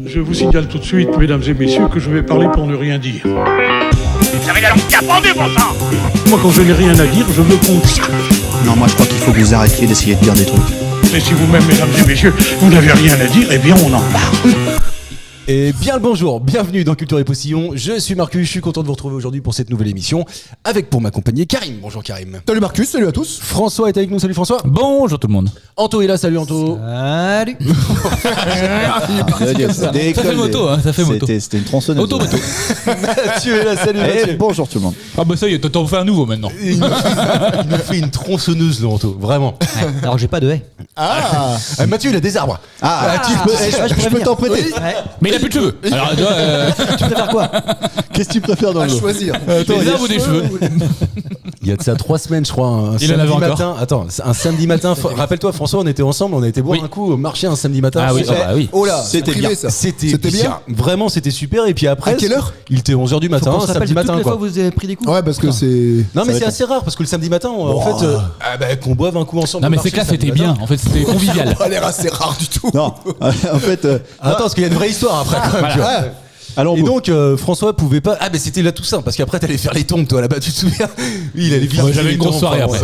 Je vous signale tout de suite, mesdames et messieurs, que je vais parler pour ne rien dire. Vous avez la langue qui a pendu, bon sang. Moi, quand je n'ai rien à dire, je me consacre. Non, moi je crois qu'il faut que vous arrêtiez d'essayer de dire des trucs. Mais si vous-même, mesdames et messieurs, vous n'avez rien à dire, eh bien, on en parle. Et bien le bonjour, bienvenue dans Culture et Postillon. Je suis Marcus, je suis content de vous retrouver aujourd'hui pour cette nouvelle émission. Avec pour m'accompagner Karim. Bonjour Karim. Salut Marcus, salut à tous. François est avec nous, salut François. Bonjour tout le monde. Anto est là, salut Anto. Salut. Ça fait moto, hein, ça fait moto. C'était une tronçonneuse. Auto-moto. Mathieu est là, salut Eh, Mathieu. bonjour tout le monde. Ah bah ça y est, t'en fais un nouveau maintenant. Il nous fait une tronçonneuse, le Anto, vraiment. Alors j'ai pas de haie. Mathieu, il a des arbres. Je peux t'en prêter. Mais il a plus de cheveux. Alors, Tu préfères quoi? Qu'est-ce que tu préfères dans le lot? Choisir. des arbres ou des cheveux? Il y a de ça 3 semaines, je crois, un Il en samedi avait encore. matin. Attends, un samedi matin. Rappelle-toi, François, on était ensemble, on a été boire Oui. un coup au marché un samedi matin. Ah oui, C'était- ah bah oui. Oh là, C'était privé, bien. ça. C'était bien. Vraiment, c'était super. Et puis après, À quelle heure? Il était 11h du matin, On un se rappelle samedi de matin, toutes les quoi. fois où vous avez pris des coups. Ouais, parce que c'est. Non, mais va c'est être assez rare parce que le samedi matin, en fait, qu'on boive un coup ensemble. Non au mais marché c'est que là le samedi c'était matin. bien. En fait c'était convivial. Ça a pas l'air assez rare du tout. Non, en fait, Attends, parce qu'il y a une vraie histoire après, quand même. tu vois. allons Et donc, François pouvait pas. Ah, mais c'était la Toussaint, parce qu'après, t'allais faire les tombes, toi, là-bas, tu te souviens? Oui, il allait Ouais, j'avais une grosse soirée après.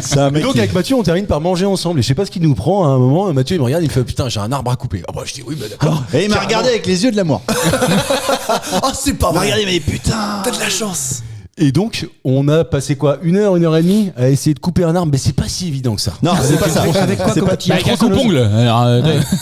c'est un Et mec donc, qui... avec Mathieu, on termine par manger ensemble. Et je sais pas ce qu'il nous prend à un moment. Mathieu, il me regarde, il me fait putain, j'ai un arbre à couper. Ah, bah, je dis oui, bah d'accord. Et il m'a regardé avec les yeux de l'amour. Ah, c'est pas Il m'a vrai. regardé, mais putain. T'as de la chance. Et donc, on a passé quoi? 1 heure, 1 heure et demie à essayer de couper un arbre, mais c'est pas si évident que ça. Non, c'est pas ça. Avec quoi C'est comme pas, outil? Avec un coupe-ongle. Alors,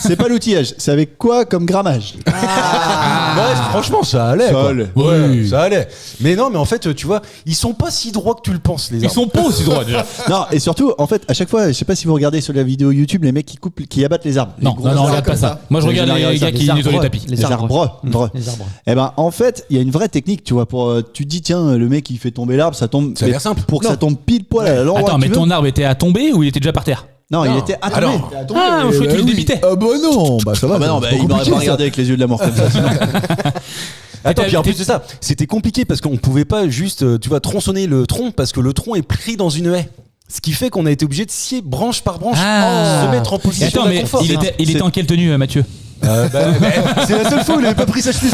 c'est pas l'outillage. C'est avec quoi comme grammage? Ouais, franchement, ça allait. Ça quoi. allait. Ouais, Oui. ça allait. Mais non, mais en fait, tu vois, ils sont pas si droits que tu le penses, les ils arbres. sont pas aussi droits déjà. Non, et surtout, en fait, à chaque fois, je sais pas si vous regardez sur la vidéo YouTube, les mecs qui abattent les arbres. Non, Les non, gros on regarde arbres pas comme ça. Moi je Vous regarde avez les regardé gars ça, qui nettoient les tapis. Les arbres. Les arbres. Eh ben, en fait, il y a une vraie technique, tu vois, pour tu te dis tiens, le mec il fait tomber l'arbre, ça tombe. Ça a l'air simple. Pour que ça tombe pile poil à l'endroit. Attends, que mais tu veux. ton arbre était à tomber ou il était déjà par terre? Non, il était à tomber. Alors. Ah, je croyais que tu le débitais. Ah bah non, bah ça va. Ah bah non, bah, il m'aurait pas regardé avec les yeux de l'amour comme ça. Sinon. Attends, puis en plus de ça, c'était compliqué parce qu'on pouvait pas juste, tu vois, tronçonner le tronc parce que le tronc est pris dans une haie. Ce qui fait qu'on a été obligé de scier branche par branche, se mettre en Et position attends, mais d'inconfort. il était en quelle tenue, Mathieu? C'est la seule fois où il avait pas pris sa chemise.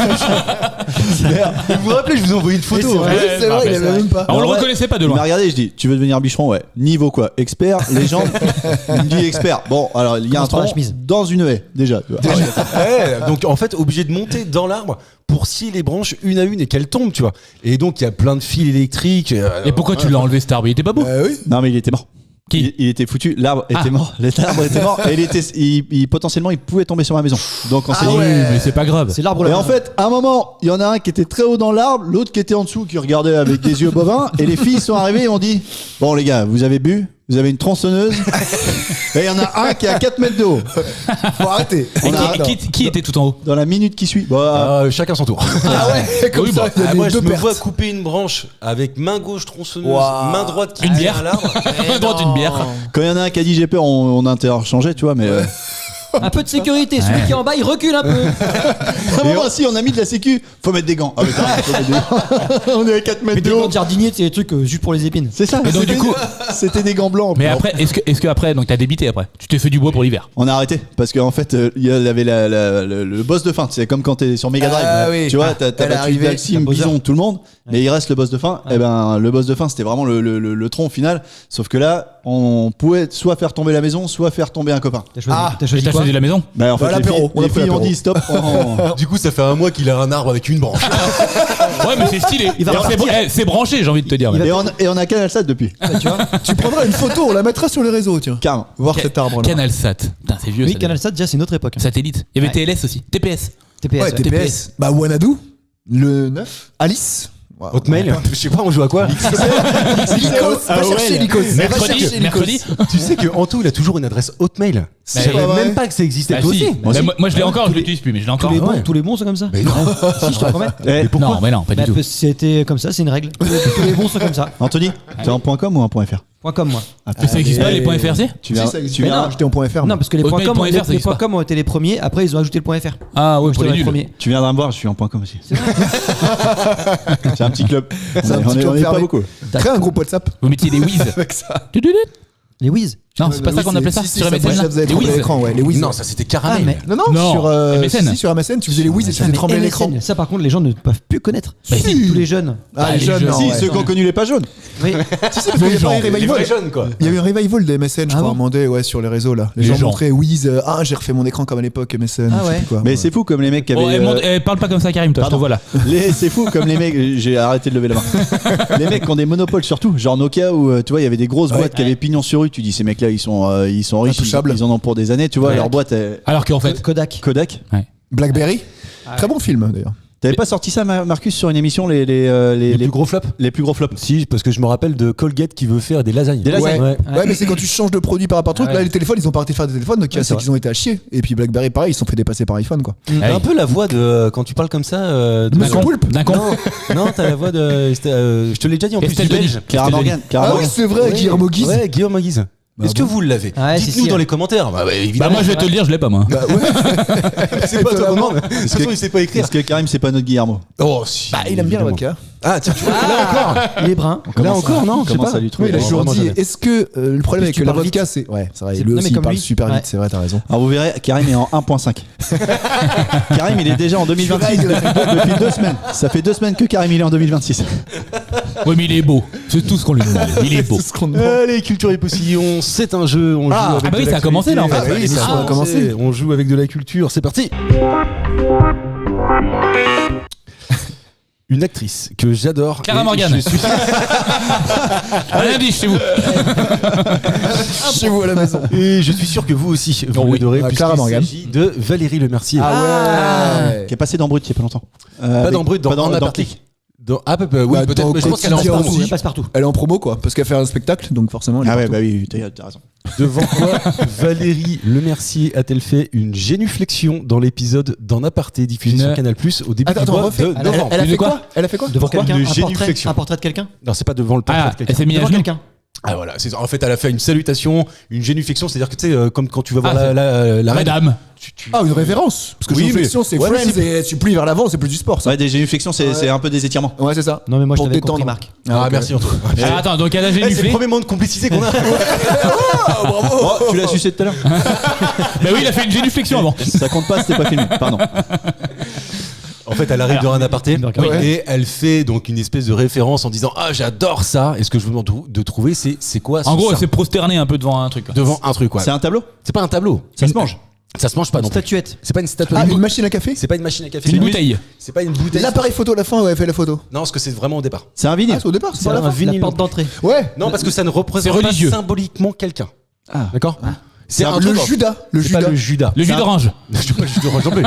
Vous vous rappelez, je vous ai envoyé une photo. c'est vrai. Oui, c'est vrai, il avait même pas. Ah, on le ouais. reconnaissait pas de Il m'a loin. regardé, je dis tu veux devenir bûcheron? Ouais. Niveau quoi? Expert, légende. Il me dit expert. Bon, alors il y a un Commence par la tronc chemise. dans une haie déjà. Tu vois. Ouais, donc en fait, obligé de monter dans l'arbre pour scier les branches une à une et qu'elles tombent, tu vois. Et donc il y a plein de fils électriques. Et pourquoi tu l'as enlevé cet arbre? Il était pas beau. Oui. Non mais il était mort. Qui? Il était foutu. L'arbre était mort. L'arbre était mort. Et potentiellement il pouvait tomber sur ma maison. Donc on s'est dit. Oui, mais c'est pas grave. C'est l'arbre Et là. en fait, à un moment, il y en a un qui était très haut dans l'arbre, l'autre qui était en dessous, qui regardait avec des yeux bovins. Et les filles sont arrivées et ont dit bon, les gars, vous avez bu, vous avez une tronçonneuse. Et il y en a un qui est à 4 mètres de haut. Faut arrêter. Et qui était tout en haut? Dans la minute qui suit. Bon, Chacun son tour. Ah ouais, comme Oui, ça, bah, il y a Moi, des je deux me pertes. vois couper une branche avec main gauche tronçonneuse, Waouh. main droite qui Une tient bière. à l'arbre. Main droite, une bière. quand il y en a un qui a dit j'ai peur, on a interchangé, tu vois, mais. Un peu de sécurité. Celui qui est en bas, il recule un peu. À un moment, si on a mis de la sécu, faut mettre des gants. Ah, mais faut mettre des gants. On est à 4 Mais mètres des de gants haut. de jardinier, c'est des trucs juste pour les épines. C'est ça. Et donc, du coup- c'était des gants blancs. Mais Alors, après, est-ce que après, donc t'as débité après? Tu t'es fait du bois pour l'hiver? on a arrêté parce qu'en fait, il y avait le boss de fin. C'est comme quand t'es sur Mega Drive. Ah oui. Tu vois, t'as Elle est battu arrivée, Dalsim, la Bowser. Bison, tout le monde. Mais il reste le boss de fin. Et ben, le boss de fin, c'était vraiment le tronc final. Sauf que là, on pouvait soit faire tomber la maison, soit faire tomber un copain. T'as choisi, Ah. t'as Et choisi t'as quoi? choisi la maison? Bah, en fait, Bah, les l'apéro. On a pris filles ont l'apéro. dit stop. Du coup, ça fait un mois qu'il a un arbre avec une branche. Ouais, mais c'est stylé. Il va Et c'est repartir. c'est branché, j'ai envie de te dire. Et on a Canal Sat depuis. Tu vois? Tu prendras une photo, on la mettra sur les réseaux, tiens. Carrément. Voir cet arbre là. Canal Sat. Putain, c'est vieux Oui, ça. Canal Sat, déjà, c'est une autre époque. Satellite. Il y avait TLS aussi. TPS. TPS. Ouais, ouais. TPS. Bah Wanadu, le 9, Alice. Hotmail, je sais pas, on joue à quoi? Lycos, va chercher Lycos. Mercredi. Tu sais que Anto, il a toujours une adresse Hotmail. Bah, Je savais pas vrai. même pas que ça existait. Ah, Toi si. aussi? Bah, moi je l'ai encore, je l'utilise plus, mais je l'ai encore. Tous les bons sont comme ça. Mais non. Si, je te promets. Eh, Non, mais non, pas du Bah, tout. C'était comme ça, c'est une règle. Tous les bons sont comme ça. Anthony, t'es en .com ou en .fr? .com moi. Mais ça existe pas les points .frc? Tu viens, Si, ça existe. tu viens, J'étais en point .fr. Non, parce que les Hotmail.fr, .com, ça les existe pas. .com ont été les premiers. Après, ils ont ajouté le .fr. Ah ouais, pour J'étais les le nuls. premier. tu viendras me voir, je suis en .com aussi. C'est un petit club. C'est un petit on club est pas fermé. beaucoup. Crée un groupe WhatsApp Vous mettiez des whiz. avec ça. Les Wiz. Non, c'est pas ça qu'on appelait ça sur ça, MSN ça là. faisait Les trembler Wiz. l'écran, ouais, les Wiz. Non, ça c'était caramel. Ah, mais- Non, Non, sur MSN. si, sur MSN, tu faisais les Wiz et ça Ah, faisait mais trembler l'écran. MSN, ça par contre les gens ne peuvent plus connaître. Bah, si. Tous les jeunes. Ah, les les jeunes, jeunes. non, Si, ouais. ceux qui ont connu les pages jaunes. Oui. Si, si, parce qu'il y a pas un Les revival. vrais jeunes quoi. Il y a eu un revival de MSN, je Ah crois, bon à un moment donné, ouais, sur les réseaux là. Les Les gens gens. montraient Wiz, j'ai refait mon écran comme à l'époque MSN. Ah je sais ouais. plus quoi. Mais Ouais. c'est fou comme les mecs qui Oh, avaient. parle pas comme ça, Karim, toi, je te Pardon. vois là. C'est fou comme les mecs. J'ai arrêté de lever la main. Les mecs qui ont des monopoles surtout, genre Nokia où tu vois il y avait des grosses boîtes qui avaient pignon sur rue. Tu dis ces mecs-là ils sont riches, Intouchables. ils en ont pour des années. Tu vois Ouais. leur boîte Alors qu'en fait. Kodak. Kodak. Blackberry. Très bon film d'ailleurs. T'avais pas sorti ça Marcus sur une émission les plus gros flops. les plus gros flops. Si, parce que je me rappelle de Colgate qui veut faire des lasagnes. Des lasagnes. Ouais. Ouais, mais c'est quand tu changes de produit par rapport à truc. Ouais. Là, les téléphones, ils ont pas arrêté de faire des téléphones, donc Ouais, c'est c'est qu'ils ont été à chier. Et puis Blackberry, pareil, ils se sont fait dépasser par iPhone, quoi. T'as un peu la voix de quand tu parles comme ça. De Monsieur Poulpe. D'un con. Non, t'as la voix de. je te l'ai déjà dit en plus. Estelle du Denis. belge. Clara Estelle Morgan. Clara Ah oui, Morgan. c'est vrai, Guillermo Guise. Ouais, Guillaume Guise. Est-ce que vous l'avez Ouais, Dites-nous si, dans ouais. les commentaires. Bah, Bah, évidemment. moi, je vais te le dire, je l'ai pas, moi. Bah ouais. c'est pas étonnamment. De toute façon, il sait pas écrire. Est-ce que Karim c'est pas notre Guillermo? Oh, si. Bah, il aime bien la vodka. Ah, tiens, tu vois. Là encore. Il est brun. Là encore, non, je sais Commence pas. à lui trouver. Oui, il a Ouais, toujours vraiment dit. jamais. Est-ce que le problème avec tu la parles vodka, vite. c'est. Ouais, c'est vrai. C'est- Lui non, aussi, mais il comme parle lui. super Ouais. vite, c'est vrai, t'as raison. Alors vous verrez, Karim est en 1.5. Karim il est déjà en 2026 depuis 2 semaines. Ça fait 2 semaines que Karim il est en 2026. Oui, mais il est beau. C'est tout ce qu'on lui demande. Il est beau. C'est ce qu'on demande. Allez, Culture et Poussillon, c'est un jeu. On joue avec bah oui, de ça a commencé, là, en fait. l'actualité. Ah, oui, ça ça a commencé. On joue avec de la culture. C'est parti. Une actrice que j'adore. Clara et Morgan. je suis- Un indice chez vous. Chez vous à la maison. Et je suis sûr que vous aussi, vous Oh oui. l'adorez, Ah, puisqu'il Clara Morgan. s'agit de Valérie Lemercier. ouais. Qui est passé dans Brut il y a pas longtemps. Pas dans Brut, dans pas En dans aparté. Click. Oui, Bah, peut-être, dans mais je pense qu'elle est en Quotidien promo. aussi. Elle passe partout. Elle est en promo, quoi, parce qu'elle fait un spectacle, donc forcément. Elle est Ah ouais partout. bah oui t'as raison. Devant quoi Valérie Lemercier a-t-elle fait une génuflexion dans l'épisode d'En aparté diffusé sur Une- Canal+ au début Attends, du mois refais. de Elle novembre. a fait De quoi quoi Elle a fait quoi Devant Pourquoi quelqu'un. une Un portrait. génuflexion. Un portrait de quelqu'un. Non, c'est pas devant le portrait Ah, de quelqu'un. elle s'est mise à Devant genoux. quelqu'un. Ah voilà, en fait elle a fait une salutation, une génuflexion, c'est-à-dire que tu sais comme quand tu vas voir Ah, la reine. Madame. Ah, une révérence. Parce que Oui, génuflexion, mais- c'est ouais, mais Friends c'est- et tu plies vers l'avant, c'est plus du sport, ça. Ouais des génuflexions c'est un peu des étirements. Ouais, c'est ça. Non, mais moi je Pour t'avais détendre. compris, Marc. Ah ok. merci Antoine. Alors, attends, donc elle a Eh, c'est le génuflé. premier moment de complicité qu'on a. Oh, tu l'as sucé tout à l'heure. Bah oui, il a fait une génuflexion avant. Ça compte pas c'était pas filmé. Pardon. En fait, elle arrive dans un aparté Ouais. et elle fait donc une espèce de référence en disant ah j'adore ça. Et ce que je vous demande de trouver c'est quoi En gros, ça elle s'est prosternée un peu devant un truc. devant un truc quoi. C'est un tableau? C'est pas un tableau. Ça se mange? Ça se mange pas non plus. Statuette. C'est pas une statuette. Ah, une machine à café. C'est pas une machine à café. C'est une bouteille. C'est pas une bouteille. L'appareil photo à la fin, ouais, elle fait la photo. Non, parce que c'est vraiment au départ. C'est un vinyle. Ah, c'est au départ, c'est C'est pas à la un fin. vinyle. La porte d'entrée. Ouais. Non, parce que ça ne représente C'est pas religieux. symboliquement quelqu'un. Ah. D'accord. C'est un Le truc. Judas. Le C'est pas Judas. le Judas. Le jus d'orange. Je suis pas le jus d'orange non plus.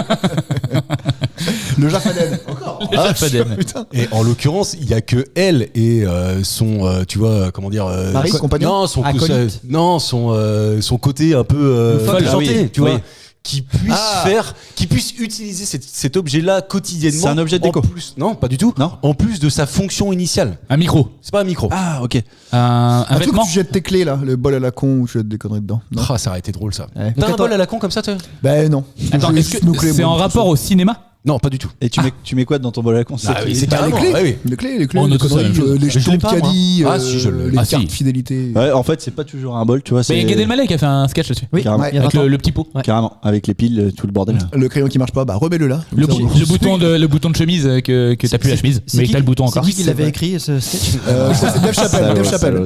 Le Jafaden. Encore. Le Jafaden. Putain. Et en l'occurrence, il y a que elle et son, tu vois, comment dire, Mari, compagnon. non, son, Acolyte. non, son côté un peu Folle, chanté, ah oui, tu vois, oui. qui puisse utiliser cet objet-là quotidiennement. C'est un objet de déco. En plus, non, pas du tout. Non. En plus de sa fonction initiale. Un micro. C'est pas un micro. Ah ok. Un Un truc vêtement. où tu jettes tes clés là, le bol à la con où tu jettes des conneries dedans. Non. Ah, ça aurait été drôle ça. Ouais. T'as Donc, un attends. bol à la con comme ça, toi Ben non. Attends, Je est-ce juste nos que clés, c'est moi, en tout rapport seul. au cinéma? Non, pas du tout. Et tu mets quoi dans ton bol à la con? Ah oui, c'est Bah, les carrément. clés, ouais, oui. les clés, On les a tous la conneries, même chose. les Mais je jetons l'ai de pas, moi. caddie, Ah, si, je l'ai. les Ah, cartes si. fidélité. Ouais, en fait c'est pas toujours un bol tu vois. Mais il y a C'est Gad Elmaleh qui a fait un sketch là-dessus. Oui, Carrément. Ouais. il y a Avec 20 ans. le petit pot. Ouais. Carrément avec les piles tout le bordel. Le crayon qui marche pas, bah remets-le là. Le, Comme ça, le bouton de chemise que t'as plus la chemise, C'est mais qui- que t'as le bouton encore. C'est qui C'est l'avait vrai. écrit ce sketch Ça, c'est Dave Chappelle. Dave Chappelle.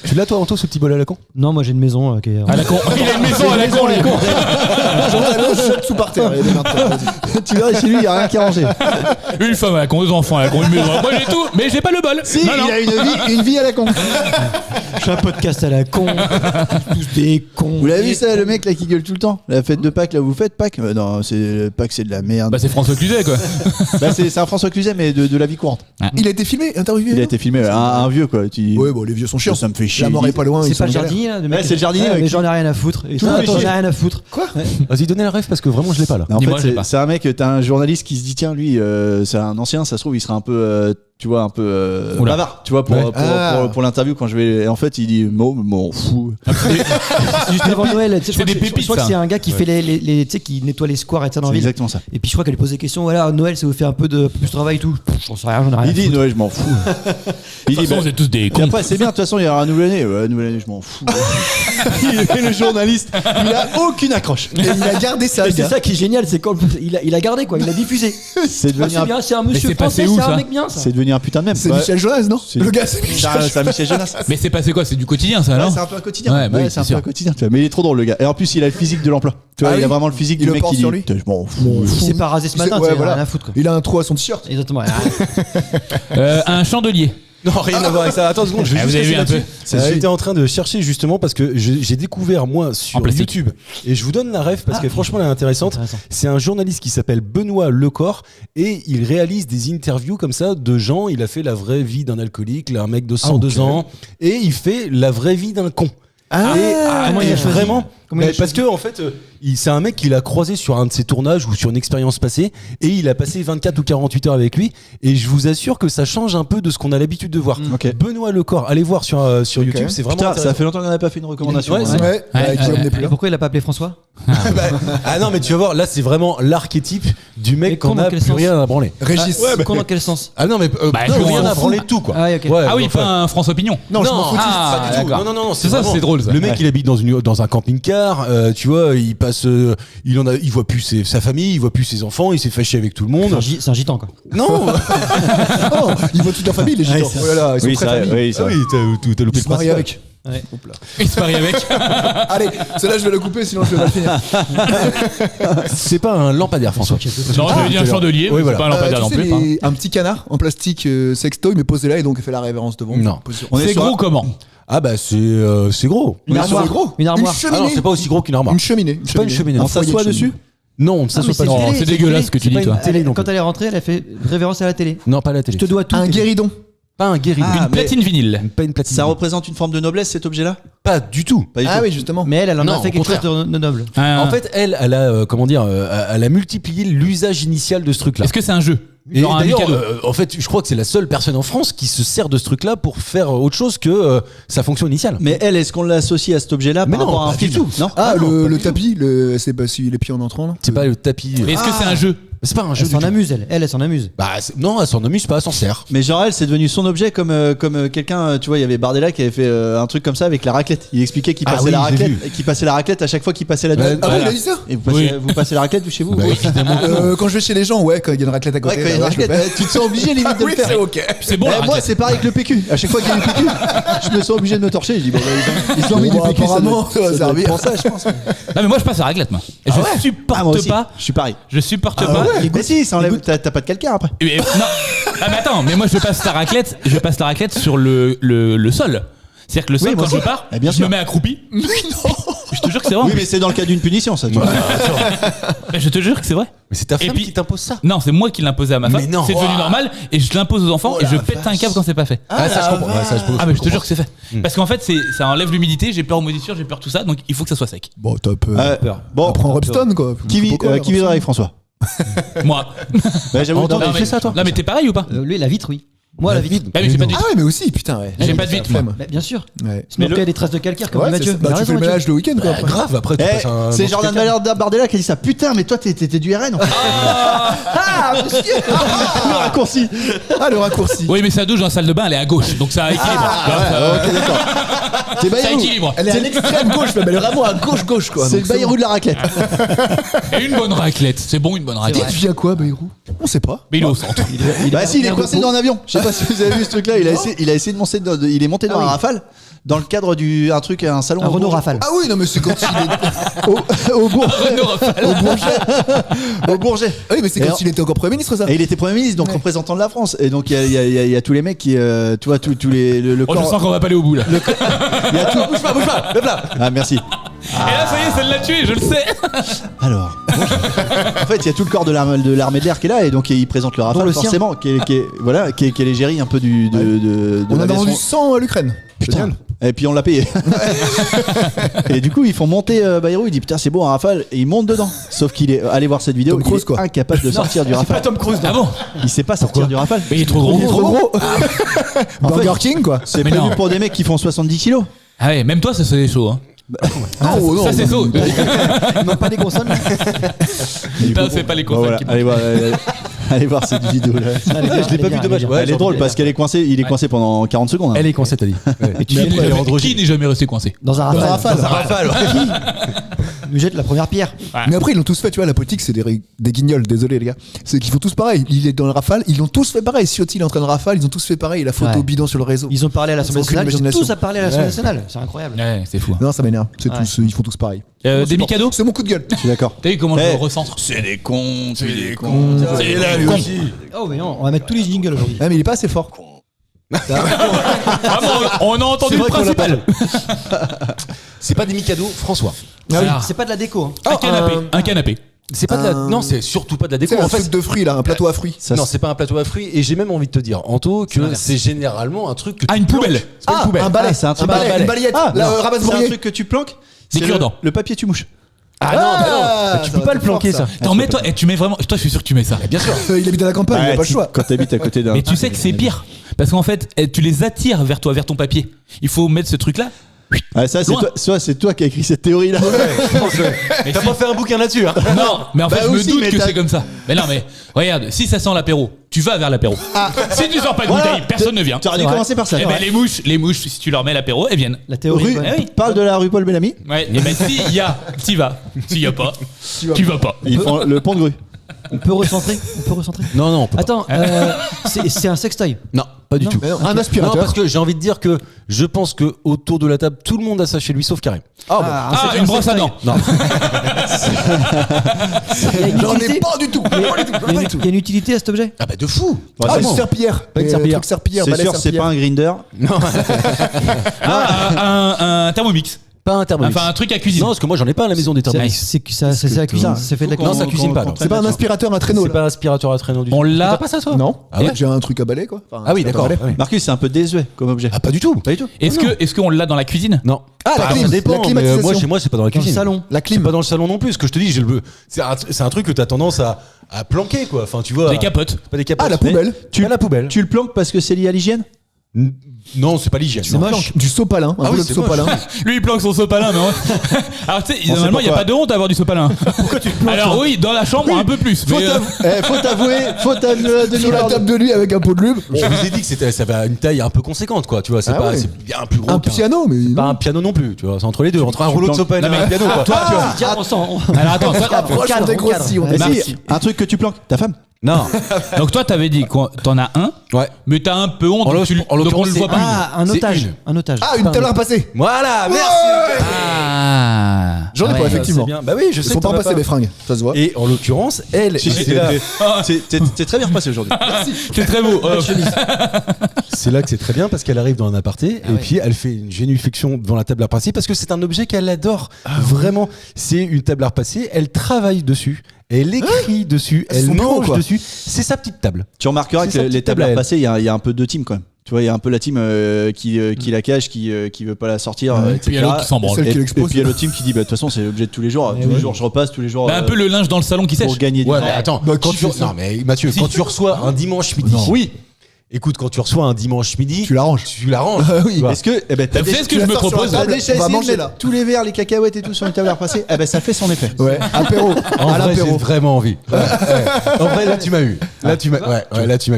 Tu l'as toi, Anto, ce petit bol à la con Non, moi j'ai une maison qui est. À la con. Il a une maison à la con, les cons. Je jette tout par terre. Il y a des marteaux, vas-y. Tu verras chez lui il y a rien qui est rangé. Une femme à la con, deux enfants à la con, une maison. Moi j'ai tout, mais j'ai pas le bol. Si Non, non. il a une vie à la con. Je fais un podcast à la con. Tous des cons. Vous l'avez vu ça le mec là qui gueule tout le temps? La fête de Pâques là vous faites Pâques? Non c'est Pâques c'est de la merde. Bah c'est François Cluzet quoi. Bah, c'est un François Cluzet mais de la vie courante. Il a été filmé, interviewé. Il a été filmé un vieux quoi. Ouais, bon, les vieux sont chiants. Ça me fait chier. La mort est pas loin. C'est ils pas sont le en galère. jardinier là de Ouais, c'est le jardinier, Ouais, avec mais qui- j'en ai rien à foutre. Et Tout ça, le attends, fait j'ai chier. rien à foutre. Vas-y, donnez la ref parce que vraiment je l'ai pas là. Non, en Dis-moi, je fait, sais pas. c'est un mec, t'as un journaliste qui se dit tiens lui, c'est un ancien, ça se trouve il sera un peu tu vois, un peu Oula. bavard, tu vois, pour l'interview quand je vais. Et en fait, il dit, m'en fous. Juste avant Noël, tu sais, C'est des je pépites, crois que ça. c'est un gars qui fait les tu sais, qui nettoie les squares et ça dans C'est la ville. exactement ça. Et puis je crois qu'elle lui pose des questions. Voilà, Noël, ça vous fait un peu plus de travail et tout. J'en sais rien, j'en ai rien. Il à dit, foutre. Noël, je m'en fous. Il De dit, toute façon, vous êtes tous des et cons. après, c'est bien, de toute façon, il y aura un nouvel année. Ouais, nouvelle année, je m'en fous. Et le journaliste, il a aucune accroche. Et il a gardé ça, Et le c'est gars. ça qui est génial, c'est quand il a gardé quoi, il a diffusé. C'est Ah, devenu, c'est bien, c'est un monsieur c'est passé français, où, c'est un ça mec bien ça. c'est devenu un putain de même. C'est Ouais. Michel Jonas, non? C'est- Le gars, c'est Michel C'est un Michel Jonas. Mais c'est passé quoi? C'est du quotidien, ça, Ouais, non? c'est un peu un quotidien. Ouais, bah oui, c'est un c'est peu un sûr. quotidien, tu vois. Mais il est trop drôle, le gars. Et en plus, il a le physique de l'emploi. Tu vois, Ah il a oui. vraiment le physique Il du le mec porte qui dit sur lui. je m'en fous. Il s'est pas rasé ce matin, Ouais, tu sais, voilà. rien à foutre quoi. Il a un trou à son t-shirt. Exactement. Un chandelier. Non, rien à voir avec ça. Attends une seconde, je vais Ah, juste vous avez rester vu un peu là-dessus. J'étais en train de chercher justement parce que j'ai découvert moi sur En plastique. YouTube et je vous donne la ref parce que franchement elle est intéressante. Intéressant. C'est un journaliste qui s'appelle Benoît Lecor et il réalise des interviews comme ça de gens. Il a fait la vraie vie d'un alcoolique, là, un mec de 102 ans et il fait la vraie vie d'un con. Comment il a choisi Vraiment Comment il a parce que en fait c'est un mec qu'il a croisé sur un de ses tournages ou sur une expérience passée et il a passé 24 ou 48 heures avec lui et je vous assure que ça change un peu de ce qu'on a l'habitude de voir. Ok. Benoît Lecor, allez voir sur YouTube, c'est vraiment Putain, ça intéressant. fait longtemps qu'on n'a pas fait une recommandation. Ouais, hein. c'est- Ouais, Guillaume n'est plus Et là. pourquoi il a pas appelé François Ah non mais tu vas voir, là c'est vraiment l'archétype du Mais mec con qu'on dans a quel plus sens rien à branler. Régis. Con dans quel sens Ah non mais plus rien à branler tout quoi. Ah oui, ok. Ouais, Ah oui, enfin, pas un François Pignon. Non, je m'en fous. Ah, pas du tout. d'accord. Non, C'est ça, vraiment- c'est drôle, ça. Le mec, il habite dans un camping-car, tu vois, il passe, il voit plus sa famille, il voit plus ses enfants, il s'est fâché avec tout le monde. C'est un gitan quoi. Non. Oh, il voit toute la famille, les gitans. c'est- Oh là là, ils sont Oui, très c'est vrai, famille. oui, c'est Ah vrai. oui, t'as loupé Ils le se marient principal. avec. Il se marie avec. Allez, celle-là, je vais la couper, sinon je vais pas le finir. C'est pas un lampadaire, François. Non, j'avais dit un chandelier, Oui, mais voilà. c'est pas un lampadaire non Tu sais, plus. hein. un petit canard en plastique sextoy, mais posé là, et donc il fait la révérence devant. Non. Position. On est C'est sur gros un- comment? Ah bah c'est gros. Une On est sur armoire. le gros. Une armoire. Une cheminée. Ah non, c'est pas aussi gros qu'une armoire. Une cheminée. C'est pas une cheminée. On Un s'assoit dessus. Non, on ne Ah, s'assoit mais pas c'est dessus. Non, télé, c'est c'est dégueulasse ce que télé. tu dis, toi. Elle- Télé non Quand plus. elle est rentrée, elle a fait révérence à la télé. Non, pas la télé. Je te dois tout. Un télé. guéridon. Pas un guéridon. Ah, Une platine vinyle. Pas une platine. Ça représente une forme de noblesse, cet objet-là? Pas du tout. Pas du Ah tout. oui, justement. Mais elle en Non, a fait au quelque chose contraire. de noble. Un- En fait, elle a comment dire, elle a multiplié l'usage initial de ce truc-là. Est-ce que c'est un jeu? Et Genre un d'ailleurs, Mikado. en fait, je crois que c'est la seule personne en France qui se sert de ce truc-là pour faire autre chose que sa fonction initiale. Mais elle, est-ce qu'on l'associe à cet objet-là Mais par non, rapport à un pas du film? tout. Non. Ah, non, pas le du tapis, c'est pas si les pieds en entrant là. C'est pas le tapis. Est-ce que c'est un jeu? C'est pas un jeu. Elle du s'en tout. amuse, elle s'en amuse. Bah non, elle s'en amuse pas, elle s'en sert. Mais genre elle, c'est devenu son objet comme quelqu'un, tu vois, il y avait Bardella qui avait fait un truc comme ça avec la raclette. Il expliquait qu'il Ah passait oui, la j'ai raclette, vu. et qu'il passait la raclette à chaque fois qu'il passait la douche. Ah oui, il a dit ça. Et vous passez, Oui. vous passez la raclette chez vous? Bah, vous évidemment. Quand je vais chez les gens, ouais, quand il y a une raclette à Ouais, côté. quand il y a une là, je le raclette, fais. tu te sens obligé limite de Oui, le faire. c'est ok. C'est bon, la Moi, raclette. c'est pareil avec le PQ. À chaque fois qu'il y a du PQ, je me sens obligé de me torcher. Je dis, bon, bah, ils ont mis du Bon, PQ, apparemment, ça va doit être servir. pour ça, je pense. Non, mais moi je passe à la raclette, moi. Et je Ah, moi supporte aussi, pas. je suis pareil. Je supporte Ah pas. ouais, mais si, ça enlève, t'as pas de calcaire après. Non. Ah mais attends, mais moi je passe la raclette sur le sol. C'est-à-dire que le sol, Oui, moi quand je aussi. pars, Eh bien je sûr. me mets accroupi. Mais non. Je te jure que c'est vrai. Oui, mais c'est dans le cas d'une punition, ça. Tu vois. Mais je te jure que c'est vrai. Mais c'est ta Et femme puis- qui t'impose ça. Non, c'est moi qui l'imposais à ma femme. Mais non. C'est devenu Ouah. normal et je l'impose aux enfants et je pète un câble quand c'est pas fait. Ah, ça je comprends. Ouais, ça, Ah mais je te jure que c'est fait. Parce qu'en fait ça enlève l'humidité, j'ai peur aux moisissures, j'ai peur tout ça, donc il faut que ça soit sec. Bon, top. Bon, Prends Robston quoi. qui Pourquoi, vivra avec François? Moi. Bah, j'avoue, non, Non, mais mais, fais ça, toi. non, mais t'es pareil ou pas? Lui, la vitre, oui. Moi, la vitre. Ah mais j'ai pas de Ah vitre. ouais, mais aussi, putain, ouais. J'ai pas de vitre, moi. Bah, bien sûr. Ouais. Sinon, il y a des traces de calcaire comme Ouais, dit c'est Mathieu. ça. Il a Bah, tu raison, fais le Mathieu. ménage le week-end quoi. après. Grave, après tu Eh, passes un. c'est Jordan Bardella qui a dit ça. Putain, mais toi, t'es du RN. En fait. Ah, monsieur. Le raccourci. Ah, le raccourci. Oui mais sa douche dans la salle de bain elle est à gauche, donc ça équilibre. Ok, d'accord. C'est Ça Bayrou. équilibre. Elle est à l'extrême gauche, mais elle est vraiment à gauche quoi. C'est donc le Bayrou de la raclette. Et une bonne raclette, c'est bon une bonne Et raclette. tu viens quoi, Bayrou? On sait pas. Mais il est au centre. Bah si, il est coincé dans un avion. Je sais pas si vous avez vu ce truc-là. Il a essayé de monter. Il est monté dans un Rafale dans le cadre un salon. Un au Renault Bourget. Rafale. Ah oui, non, mais c'est quand il est. Au Bourget. Ah oui, mais c'est Et quand en- il était encore Premier ministre, ça. Et il était Premier ministre, donc représentant de la France. Et donc il y a tous les mecs qui, tu vois, tous les le Oh je corps. sens qu'on va pas aller au bout là. Il y a tout. Bouge pas, le plat. Ah merci. Et là ça y est, celle l'a tué, je le sais. Alors, en fait, il y a tout le corps de l'armée de l'air qui est là, et donc il présente le Rafale le sien. forcément, qui est l'égérie un peu de On a l'aviation. vendu 100 à l'Ukraine. Putain. Génial. Et puis on l'a payé. Et du coup, ils font monter Bayrou. Il dit putain, c'est beau un Rafale. Et il monte dedans. Sauf qu'il est allé voir cette vidéo. Tom Il Cruise, est quoi. incapable de sortir du Rafale. Tom Cruise. Ah bon? Il sait pas sortir du Rafale. Mais il est trop gros. Il est trop gros. En fait, Burger King, quoi. c'est Mais prévu non. pour des mecs qui font 70 kilos. Ah ouais, même toi, ça c'est chaud. Hein. Oh, non. Ça c'est chaud. Non, pas des consonnes. Putain, c'est pas les Bon, consonnes voilà, qui allez voir cette vidéo là. Je l'ai pas vu, dommage. Ouais, Elle est drôle parce qu'elle est coincée. Il est coincé pendant 40 secondes. hein. Elle est coincée, t'as dit. Et tu Qui n'est jamais resté coincé? dans un Rafale. Rafale. Nous jette la première pierre. Mais après, ils l'ont tous fait, tu vois, la politique, c'est des guignols, désolé les gars. C'est qu'ils font tous pareil. Il est dans le Rafale, ils l'ont tous fait pareil. Ciotti, il est en train de Rafale, ils ont tous fait pareil. La photo Ouais. bidon sur le réseau. Ils ont parlé à l'Assemblée Ils ont aucune nationale. Ils ont imagination. tous à parler à l'Assemblée nationale. C'est incroyable. Ouais, c'est fou. Non, ça m'énerve. C'est Ouais. tous, ils font tous pareil. Des Mikado? C'est mon coup de gueule. Je suis d'accord. T'as vu comment je Eh. me recentre? C'est des cons, c'est des cons. C'est là, lui con. aussi. Oh, mais non, on va mettre tous les jingles aujourd'hui. Ah, mais il est pas assez fort. Vraiment, on a entendu le principal. C'est pas des Mikado, François. Alors, C'est pas de la déco. hein. un canapé. Un canapé. C'est pas de la. Non, c'est surtout pas de la déco. C'est un En fait, truc de fruits là, un plateau à fruits. non, c'est pas un plateau à fruits. Et j'ai même envie de te dire, Anto, que c'est généralement un truc que. Ah, une poubelle. C'est pas une poubelle. Un balai, Ah, c'est un truc- une balayette. Ah, La non, c'est un ramasse-broyer. truc que tu planques. Des C'est cure-dents. le papier tu mouches. Ah non, bah non. Ah, tu peux pas le planquer ça. Attends, mets toi, et tu mets vraiment. Toi, je suis sûr que tu mets ça. Bien sûr. Il habite à la campagne, il a pas le choix. Quand t'habites à côté d'un. Mais tu sais que c'est pire. Parce qu'en fait, tu les attires vers toi, vers ton papier. Il faut mettre ce truc-là. Ah, ça, c'est Loin. c'est toi qui as écrit cette théorie là. Mais T'as si- pas fait un bouquin là-dessus, hein. Non, mais en fait, Bah je me aussi, doute mais que t'as- c'est comme ça. Mais non, mais regarde, si ça sent l'apéro, tu vas vers l'apéro. Si tu sors pas de Voilà. bouteille, personne ne vient. Tu aurais dû C'est commencer par ça. Eh ben, les mouches, si tu leur mets l'apéro, elles viennent. La théorie. Rue, est bonne. Eh oui. parle de la rue Paul Bellamy. Ouais, et ben s'il y a, t'y vas. S'il y a pas, tu vas pas. Ils font le pont de grue. On peut recentrer. Non, non, on peut pas. Attends, c'est un sextoy. Non, pas du tout. Mais non, un Non, aspirateur. parce que j'ai envie de dire que je pense que autour de la table, tout le monde a ça chez lui, sauf Karim. Ah, une brosse à dents. Non. J'en ai pas du tout. Il y a une utilité à cet objet. Ah bah de fou. Ah, une Vraiment. serpillière. Pas une Mais, serpillière. truc serpillière, C'est balai sûr, c'est serpillière. pas un grinder. Un Thermomix. Pas un Thermomix. Enfin, un truc à cuisiner. Non, parce que moi j'en ai pas à la maison des Thermomix. C'est que ça, c'est la cuisine. Ça fait de la Non, cuisine. ça cuisine pas. non. C'est pas un aspirateur, un traîneau C'est là. pas un aspirateur à traîneau du tout. On l'a. T'as pas ça toi Non. Ah ouais J'ai un truc à balai quoi. Enfin, Ah oui, un d'accord. balai. Ah oui. Marcus, c'est un peu désuet comme objet. Ah pas du tout. Pas du tout. Est-ce qu'on l'a dans la cuisine? Non. Ah, la Enfin, clim, ça dépend, la mais climatisation. moi chez moi c'est pas dans la Dans le cuisine. salon. La C'est clim. pas dans le salon non plus. Ce que je te dis, c'est un truc que t'as tendance à planquer quoi. Enfin tu vois. Des capotes. Pas des capotes. Ah, la poubelle. Tu la poubelle. Tu le planques parce que c'est lié à l'hygiène. Non, c'est pas l'hygiène. C'est Non. moche. Du sopalin. Un Ah oui, rouleau de c'est moche. sopalin. Lui, il planque son sopalin, non? Alors, tu sais, On normalement, sait il n'y a pourquoi. pas de honte d'avoir du sopalin. Pourquoi tu Alors, oui, dans la chambre, un peu plus. Mais, Faut t'avouer, Sur la table de nuit avec un pot de lube. Je vous ai dit que ça avait une taille un peu conséquente quoi. Tu vois, c'est Ah pas ouais. c'est bien plus gros. Un qu'un- piano, mais. Pas non. un piano non plus. Tu vois, c'est entre les deux, entre un rouleau de sopalin et un piano quoi. toi, tu vois. Tiens, on sent. Alors, attends, toi, Approche, on dégrossit. on Mais dégrossit. si, un truc que tu planques, ta femme. Non. donc toi, t'avais dit que t'en as un, Ouais. mais t'as un peu honte, En donc, l'occurrence, donc on le c'est voit pas. Ah, un C'est otage. une. Un otage. Ah, une telle à passer. Voilà, merci. Ah. J'en ai Ah pas, ouais. effectivement. C'est bien. Bah oui, je Ils sais sont que pas t'en as passés mes fringues. Ça se voit. Et en l'occurrence, elle, c'est là, T'es très bien repassé aujourd'hui. C'est très beau. c'est là que c'est très bien parce qu'elle arrive dans un aparté et puis elle fait une génuflexion devant la table à repasser parce que c'est un objet qu'elle adore. Vraiment, c'est une table à repasser. Elle travaille dessus, elle écrit dessus, C'est elle son bureau, mange quoi. dessus. C'est sa petite table. Tu remarqueras C'est que sa les petite tables table à à elle. passer, il y a un peu de team quand même. Tu vois, il y a un peu la team qui la cache, qui veut pas la sortir, Ouais. etc. Puis il y a l'autre qui s'en branle. Celle Et, qui et l'expose. puis il y a l'autre team qui dit bah de toute façon c'est l'objet de tous les jours. Tous les jours je repasse, tous les jours. Bah, un peu le linge dans le salon qui sèche. pour gagner du Ouais, temps. mais attends, Bah, quand qui tu fait ça non mais Mathieu, quand tu reçois un dimanche midi. Oui. Écoute, quand tu reçois un dimanche midi, Tu l'arranges. Tu l'arranges. Oui. tu vois. Est-ce que t'as Vous savez ce que tu je la me sors sur la propose? table. déjà On va essayé de manger, mettre là. tous les verres, les cacahuètes et tout sur une table à repasser? Eh ben ça fait son effet. Ouais, apéro. En À vrai, j'ai l'apéro. vraiment envie. Ouais. En vrai, là, tu m'as eu. Là, tu m'as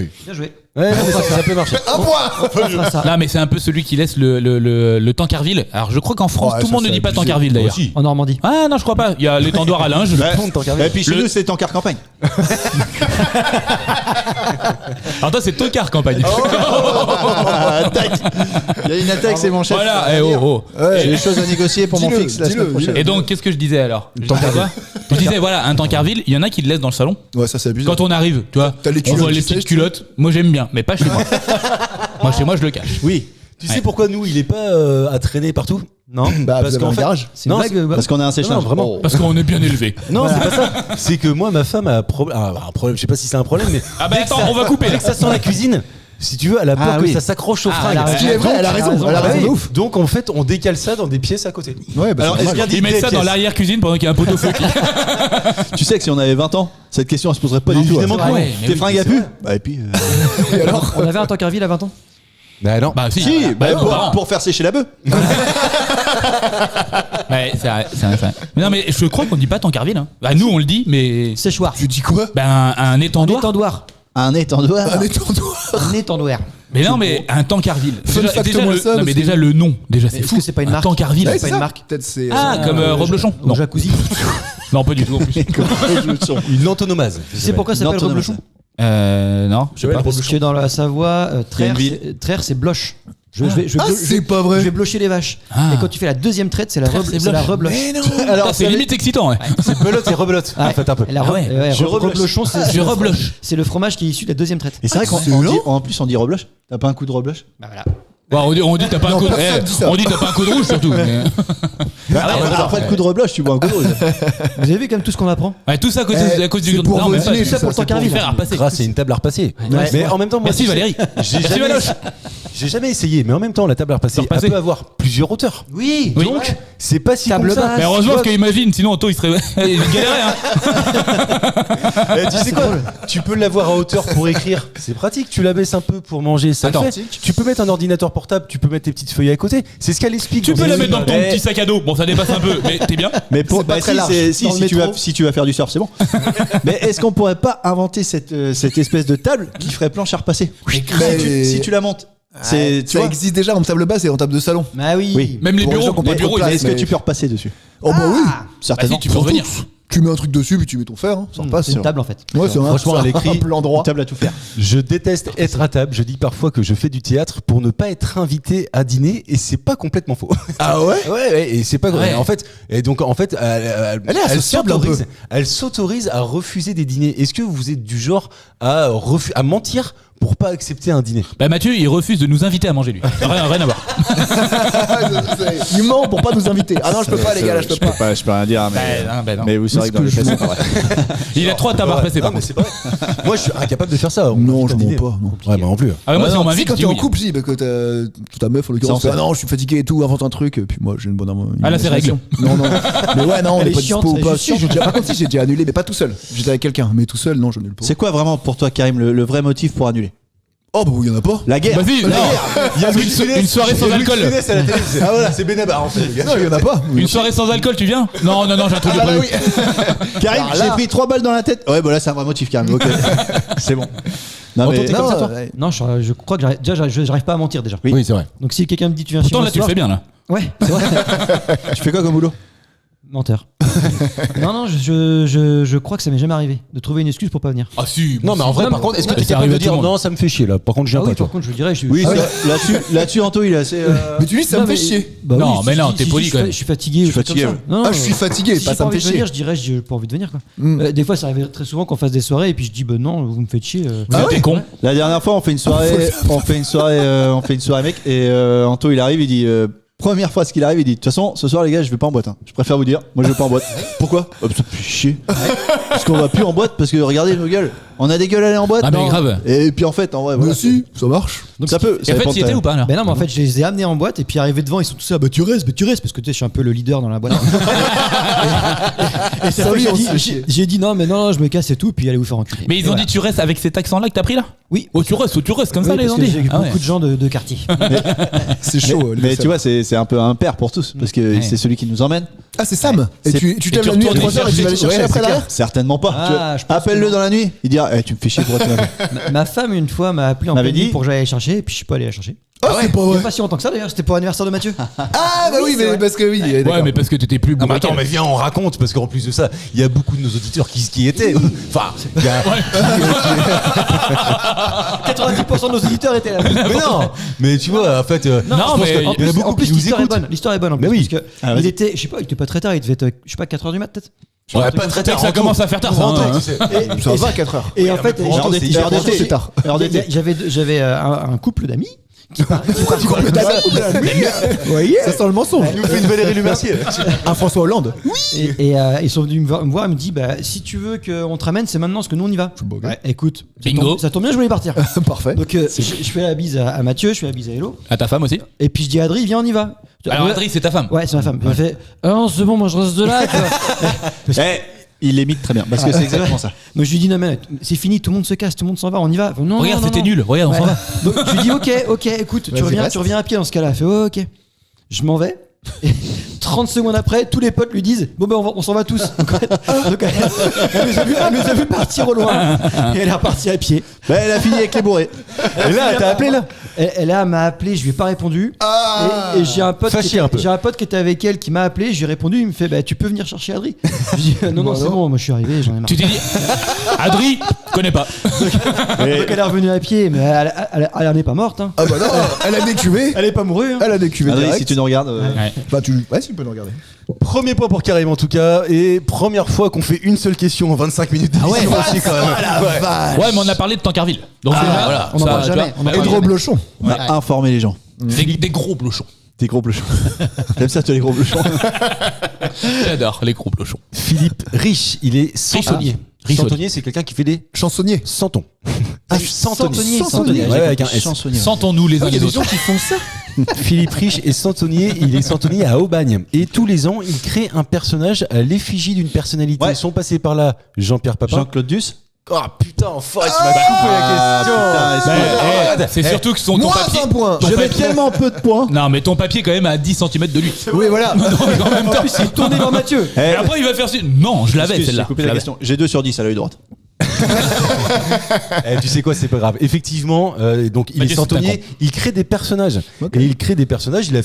eu. Bien joué. Ouais, non, mais ça peut marcher. Un point. On fera ça. Là, mais c'est un peu celui qui laisse le Tancarville. Alors, je crois qu'en France, Ouais, tout le ça, monde ne c'est dit pas abusé. Tancarville d'ailleurs. Aussi. En Normandie. Ah non, je crois pas. Il y a l'étendoir à linge. Et puis chez Le- nous c'est Tankard campagne. Alors, toi, c'est Tocard campagne. Attaque. Il y a une attaque, c'est mon chef. Voilà, eh, oh, oh. J'ai des choses à négocier pour mon Dis-le, fixe la dis-le, semaine prochaine. Et donc, qu'est-ce que je disais alors? Je disais quoi Je disais, voilà, un Tancarville, il y en a qui le laissent dans le salon. Ouais, ça c'est abusé. Quand on arrive, tu vois, T'as les on culottes voit les qui petites sèchent, culottes. Moi, j'aime bien, mais pas chez moi. Moi, chez moi, je le cache. Oui. Tu sais pourquoi nous, il est pas à traîner partout? Non. Bah, Parce vous avez qu'en un fait- garage. C'est une Non, blague. Parce qu'on a un sèche-linge. Non, vraiment. Parce qu'on est bien élevé. Non, c'est pas ça. C'est que moi, ma femme a un problème. Je sais pas si c'est un problème, mais Ah bah dès que attends, on va couper. Dès que ça sent la cuisine, Si tu veux, elle a peur que ça s'accroche au fringue. Ce qui est vrai, elle a raison. Elle a raison de ouf. Donc en fait, on décale ça dans des pièces à côté. Ouais, bah, Alors, c'est est-ce normal. qu'il y a Ils mettent ça dans l'arrière-cuisine pendant qu'il y a un pot-au-feu qui. Tu sais que si on avait 20 ans, cette question elle se poserait pas Mais du tout. évidemment que non. Ouais, mais Tes oui, fringues à pu Bah et puis. Et alors On avait un Tankerville à 20 ans. Bah non. Bah si. Si, bah, nos parents. pour faire sécher la bœuf. Ouais, c'est vrai. Mais non, mais je crois qu'on dit pas Tankerville. Hein. Bah, nous, on le dit, mais. Séchoir. Tu dis quoi? Ben, un étendoir. Étendoir. Un étendoir. Un étendoir. Un étendoir. Mais non, mais un Tankerville. Fun fact au moins ça, non, parce mais que- déjà le nom, déjà c'est Est-ce fou. que c'est pas une Un marque Tankerville. Ouais, pas une marque. Peut-être c'est. Ah, comme Reblochon. Non, Non. jacuzzi. Non, pas du tout. En plus. Une antonomase. Tu sais pourquoi ça s'appelle Reblochon? Non, je sais pas. Parce que dans la Savoie, traire c'est bloche. Je vais Ah, c'est pas vrai. Je vais blocher les vaches. Ah. Et quand tu fais la deuxième traite, c'est la Traire, c'est bloche. rebloche. Mais non. Alors, C'est limite excitant, ouais. C'est belote et rebelote. Ouais. En fait, un peu. Et la Ah ouais. Je rebloche. reblochon, Je rebloche. c'est le fromage qui est issu de la deuxième traite. Et c'est vrai c'est qu'en long. en plus on dit rebloche. T'as pas un coup de rebloche? Bah voilà. Bon, on dit t'as pas un Non, coup de. personne dit ça. On dit t'as pas un coup de rouge surtout. mais- Après le coup de rebloche, tu bois un coup de rouge. Vous avez vu quand même tout ce qu'on apprend? Ouais, tout ça à cause, Eh, à cause du. c'est pour Non, mais voisiner, pas- tout ça ça pour pour Tankerville. faire repasser. Grâce à une table à repasser. Ouais. Mais en même temps, moi, Merci tu sais, Valérie. J'ai Merci jamais, Valoche. j'ai jamais essayé, mais en même temps, la table à repasser, Repasser. elle peut avoir plusieurs hauteurs. Oui. Oui. Donc, c'est pas si Table con que ça. basse. Mais heureusement, parce qu'imagine, sinon Anto il serait. Il galérait, hein. Tu sais quoi? Tu peux l'avoir à hauteur pour écrire. C'est pratique. Tu la baisses un peu pour manger. Ça le Attends. fait. Tu peux mettre un ordinateur portable. Tu peux mettre tes petites feuilles à côté. C'est ce qu'elle explique. Tu peux la mettre dans ton Eh, petit sac à dos. Bon, ça dépasse un peu, mais t'es bien. Mais pour C'est pas très large. si, Dans le métro. si tu vas faire du surf, c'est bon. Mais est-ce qu'on pourrait pas inventer cette espèce de table qui ferait planche à repasser? Mais- Si tu la montes, c'est tu Ça vois. existe déjà en table basse et en table de salon. Bah oui. Oui. Même les Pour les gens bureaux, qui ont pas les trop de bureaux, place, ils- Est-ce que tu peux repasser dessus? Oh bah oui. Certainement. Bah si, tu peux revenir. Tu mets un truc dessus puis tu mets ton fer, hein, ça repasse. C'est une table en fait. Ouais, c'est Franchement, un elle écrit- plan droit. Une table à tout faire. Je déteste être à table. Je dis parfois que je fais du théâtre pour ne pas être invité à dîner et c'est pas complètement faux. Ah ouais. Ouais, et c'est pas vrai. Ouais. En fait, Elle est associable un peu. Elle s'autorise à refuser des dîners. Est-ce que vous êtes du genre à mentir pour pas accepter un dîner? Bah Mathieu, il refuse de nous inviter à manger lui. Rien à voir. Il ment pour pas nous inviter. Ah non, je peux pas les gars, là je peux pas. Je peux rien dire, Bah non. mais vous saurez que dans les faits, c'est pas vrai. Il a 3 tables à repasser par Non, mais contre. c'est pas vrai. Moi, je suis incapable de faire ça. On Non, m'invite je à mens dîner. pas. Non. Ouais, bah non plus. Ah, moi, si on Si m'invite, quand je dis t'es en oui. couple, si, bah, quand ta meuf en l'occurrence Ça, on fait, ah non, je suis fatigué et tout, invente un truc, et puis moi j'ai une bonne Ah, là, c'est imagination. Non, non. Mais ouais, non, on Elle est est pas chiante, dispo ou elle est pas. juste Si, j'ai déjà, par contre, si, j'ai déjà annulé, mais pas tout seul. J'étais avec quelqu'un, mais tout seul, non, j'annule pas. C'est quoi vraiment pour toi, Karim, le vrai motif pour annuler? Oh bah oui, il y en a pas. La guerre. Vas-y, non. Il y a Une soirée sans alcool. Ah voilà. C'est Benabar en fait. les gars. Non, il y en a pas. Une soirée sans alcool, tu viens? Non, j'ai un truc de prévu. Karim, Alors j'ai là- pris 3 balles dans la tête. Ouais, bah là, c'est un vrai motif, Karim. Ok. C'est bon. Non, mais t'es comme ça, toi ouais. Non, je crois que j'arrive pas à mentir déjà. Oui, c'est vrai. Donc si quelqu'un me dit tu viens chez Pourtant moi là, ce tu le soir- fais bien là. Ouais, c'est vrai. tu fais quoi comme boulot? Menteur. Non, je crois que ça m'est jamais arrivé de trouver une excuse pour pas venir. Ah si. Non, mais en vrai, Non, par mais- contre, est-ce que Ouais, tu es ça capable arrive de à tout dire le monde. non, ça me fait chier là. Par contre, je viens Ah pas, oui, toi. par contre, je le dirais. Oui, Ah oui. là-dessus, Anto, il est assez. Mais tu dis, ça Non, me fait mais- chier. Bah Non, oui, mais si non, je t'es dis- poli, si quand je même. suis fatigué. Je suis fatigué, comme ça. Non, Ah, je suis fatigué, si pas j'ai ça pas me fait envie de venir, chier. je dirais j'ai pas envie de venir quoi. Mm. Des fois, ça arrive très souvent qu'on fasse des soirées et puis je dis bah non, vous me faites chier. Vous êtes con. La dernière fois, on fait une soirée, mec, et Anto, il arrive, il dit. Première fois, ce qu'il arrive, il dit de toute façon, ce soir, les gars, je vais pas en boîte. Hein. Je préfère vous dire, moi, je vais pas en boîte. Pourquoi? Ça me fait chier. Parce qu'on va plus en boîte, parce que regardez nos gueules. On a des gueules à aller en boîte. Ah, mais non. grave. Et puis en fait, en vrai, Mais voilà. si, ça marche. Donc ça peut. Et Ça en fait, dépend tu de y étais ta- ou pas là? Ben non, mais en fait, je les ai amenés en boîte et puis arrivés devant, ils sont tous là. Bah tu restes, parce que tu sais, je suis un peu le leader dans la boîte. et Ça, ça, oui, on se fait j'ai chier. j'ai dit non, mais non, je me casse et tout, puis allez vous faire enculer. Mais ils ont dit tu restes avec cet accent là que t'as pris là? Oui. Oh tu restes, comme ça Oui, les parce ont que dit. j'ai Ah ouais. beaucoup de gens de quartier. C'est chaud. Mais tu vois, c'est un peu un père pour tous, parce que Ouais. c'est celui qui nous emmène. Ah, c'est Sam. Et C'est- tu te et lèves tu la nuit à retournes 3h et tu vas aller chercher Ouais, après c'est clair. derrière. Certainement pas. Ah, je pense Appelle-le que dans la nuit. Il dira, tu me fais chier pour être là. Ma femme, une fois, m'a appelé en M'avait pleine nuit dit- pour que j'aille la chercher et puis je suis pas allé la chercher. Oh, c'est pas Il y a vrai. pas si longtemps que ça d'ailleurs, c'était pour l'anniversaire de Mathieu. Ah, bah oui, mais parce que oui. Ouais, d'accord. mais parce que t'étais plus Ah, mais bourré. attends, mais viens, on raconte, parce qu'en plus de ça, il y a beaucoup de nos auditeurs qui y étaient. Enfin, il y a. 90% de nos auditeurs étaient là. Mais non, mais tu vois, en fait. Non, je pense mais qu'il y en a En plus, beaucoup qui nous l'histoire est écoutent. bonne. L'histoire est bonne en plus. Mais oui. Parce que Ah, vas-y. il était, je sais pas, il était pas très tard, il devait être, je sais pas, 4h du mat peut-être. Ouais, pas très tard. Ça commence à faire tard ça. hein. Ça va, 4h. Et en fait, pour Anto, c'est hyper c'est tard. j'avais un couple d'amis Ça sent le mensonge. Il nous fait une Valérie Le Mercier. Un François Hollande. Et ils sont venus me voir et me disent bah, si tu veux qu'on te ramène, c'est maintenant parce que nous on y va. Ouais, écoute, Bingo. ça tombe bien, je voulais partir. Parfait. Donc je fais la bise à Mathieu, je fais la bise à Hello. À ta femme aussi. Et puis je dis à Adri, viens, on y va. Alors Adri, c'est ta femme. Ouais, c'est ma femme. Elle fait ah non, c'est bon, moi je reste de là. Quoi. Il l'imite très bien parce que c'est exactement ça. Donc je lui dis non mais c'est fini, tout le monde se casse, tout le monde s'en va, on y va. Non, Regarde, non, c'était non. nul. Regarde, on s'en va. Donc je lui dis ok, écoute, tu reviens à pied dans ce cas-là. Elle fait oh, ok. Je m'en vais. Et 30 secondes après, tous les potes lui disent bon ben on s'en va tous. Donc, elle nous a vu partir au loin et elle est repartie à pied. Bah, elle a fini avec les bourrés. Et là, t'as appelé là Elle m'a appelé, je lui ai pas répondu. Et j'ai un pote Fâché un peu. j'ai un pote qui était avec elle qui m'a appelé, je lui ai répondu, il me fait bah tu peux venir chercher Adri. Je dis non c'est bon, moi je suis arrivé, j'en ai marre. Tu t'es dit Adri, connais pas. Donc elle est revenue à pied, mais elle en est pas morte. Hein. Ah bah non, elle a décuvé. Elle est pas mourue. Hein. Elle a décuvé Adrien, direct. si tu nous regardes. Ouais. Bah tu peux nous regarder. Premier point pour Karim en tout cas, et première fois qu'on fait une seule question en 25 minutes d'émission aussi quand même. Ouais, mais on a parlé de Tancarville. Donc déjà, voilà. on en parle tu jamais. vois, On en Et gros blochon. On a informé les gens. des gros blochons. Des gros blochons. J'aime ça, tu as les gros blochons. J'adore les gros blochons. Philippe Riche, il est centonnier. Centonnier, c'est quelqu'un qui fait des Chansonnier. centons. Centonnier. Centonnier. Ouais, avec un S. Chansonnier. Sentons-nous les uns Il y a les des gens autres. qui font ça. Philippe Riche est centonnier, il est centonnier à Aubagne. Et tous les ans, il crée un personnage à l'effigie d'une personnalité. Ouais. Ils sont passés par là Jean-Pierre Papin. Jean-Claude Duss. Oh putain, enfin, tu m'as coupé la question. Bah, c'est surtout que ton Moins papier. un point. ton Je mets papier- tellement peu de points. Non, mais ton papier quand même à 10 cm de lui. Oui, voilà. Non, mais en même temps. Il est tourné vers Mathieu. Et après, il va faire. Non, je l'avais Excuse, celle-là. j'ai coupé Je la l'avais. question. J'ai 2 sur 10 à l'œil droit. Tu sais quoi, c'est pas grave. Effectivement, donc il Mathieu, est centonnier, c'est il crée des personnages. Ok. Et il crée des personnages. Il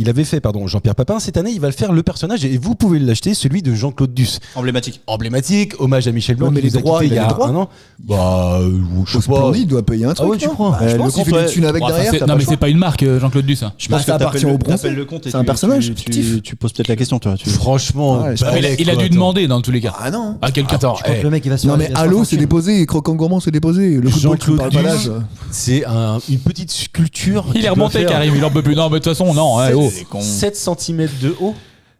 avait fait Jean-Pierre Papin. Cette année, il va le faire le personnage et vous pouvez l'acheter, celui de Jean-Claude Duss. Emblématique. Emblématique, hommage à Michel Blanc Ouais, mais qui les nous a droits, quittés il il y a a les droits. un an. Bah, je sais pas. Splendid doit payer un truc. ouais, tu non crois. Bah, je Le pense qu'il compte, fait ouais. des thunes avec Bon, enfin, derrière. c'est- t'as non, pas mais le c'est pas une marque, Jean-Claude Duss. Je Bah, pense ça que appartient au bronzé. t'appelles le compte et C'est un tu- personnage tu- fictif. Tu poses peut-être la question, toi. Franchement, Ouais, je Ah, il a dû demander dans tous les cas. choix. Ah non. À quelqu'un. Attends, Je crois que le mec il va se Non faire- mais il va se faire Allo c'est fortune. déposé, Croquant Gourmand c'est déposé. Le football tu Jean-Claude parles pas Duss, d'âge. c'est une petite sculpture. Il est remonté, Karim. Il en peut plus. Non, mais de toute façon, non. Hein, oh. 7 cm de haut.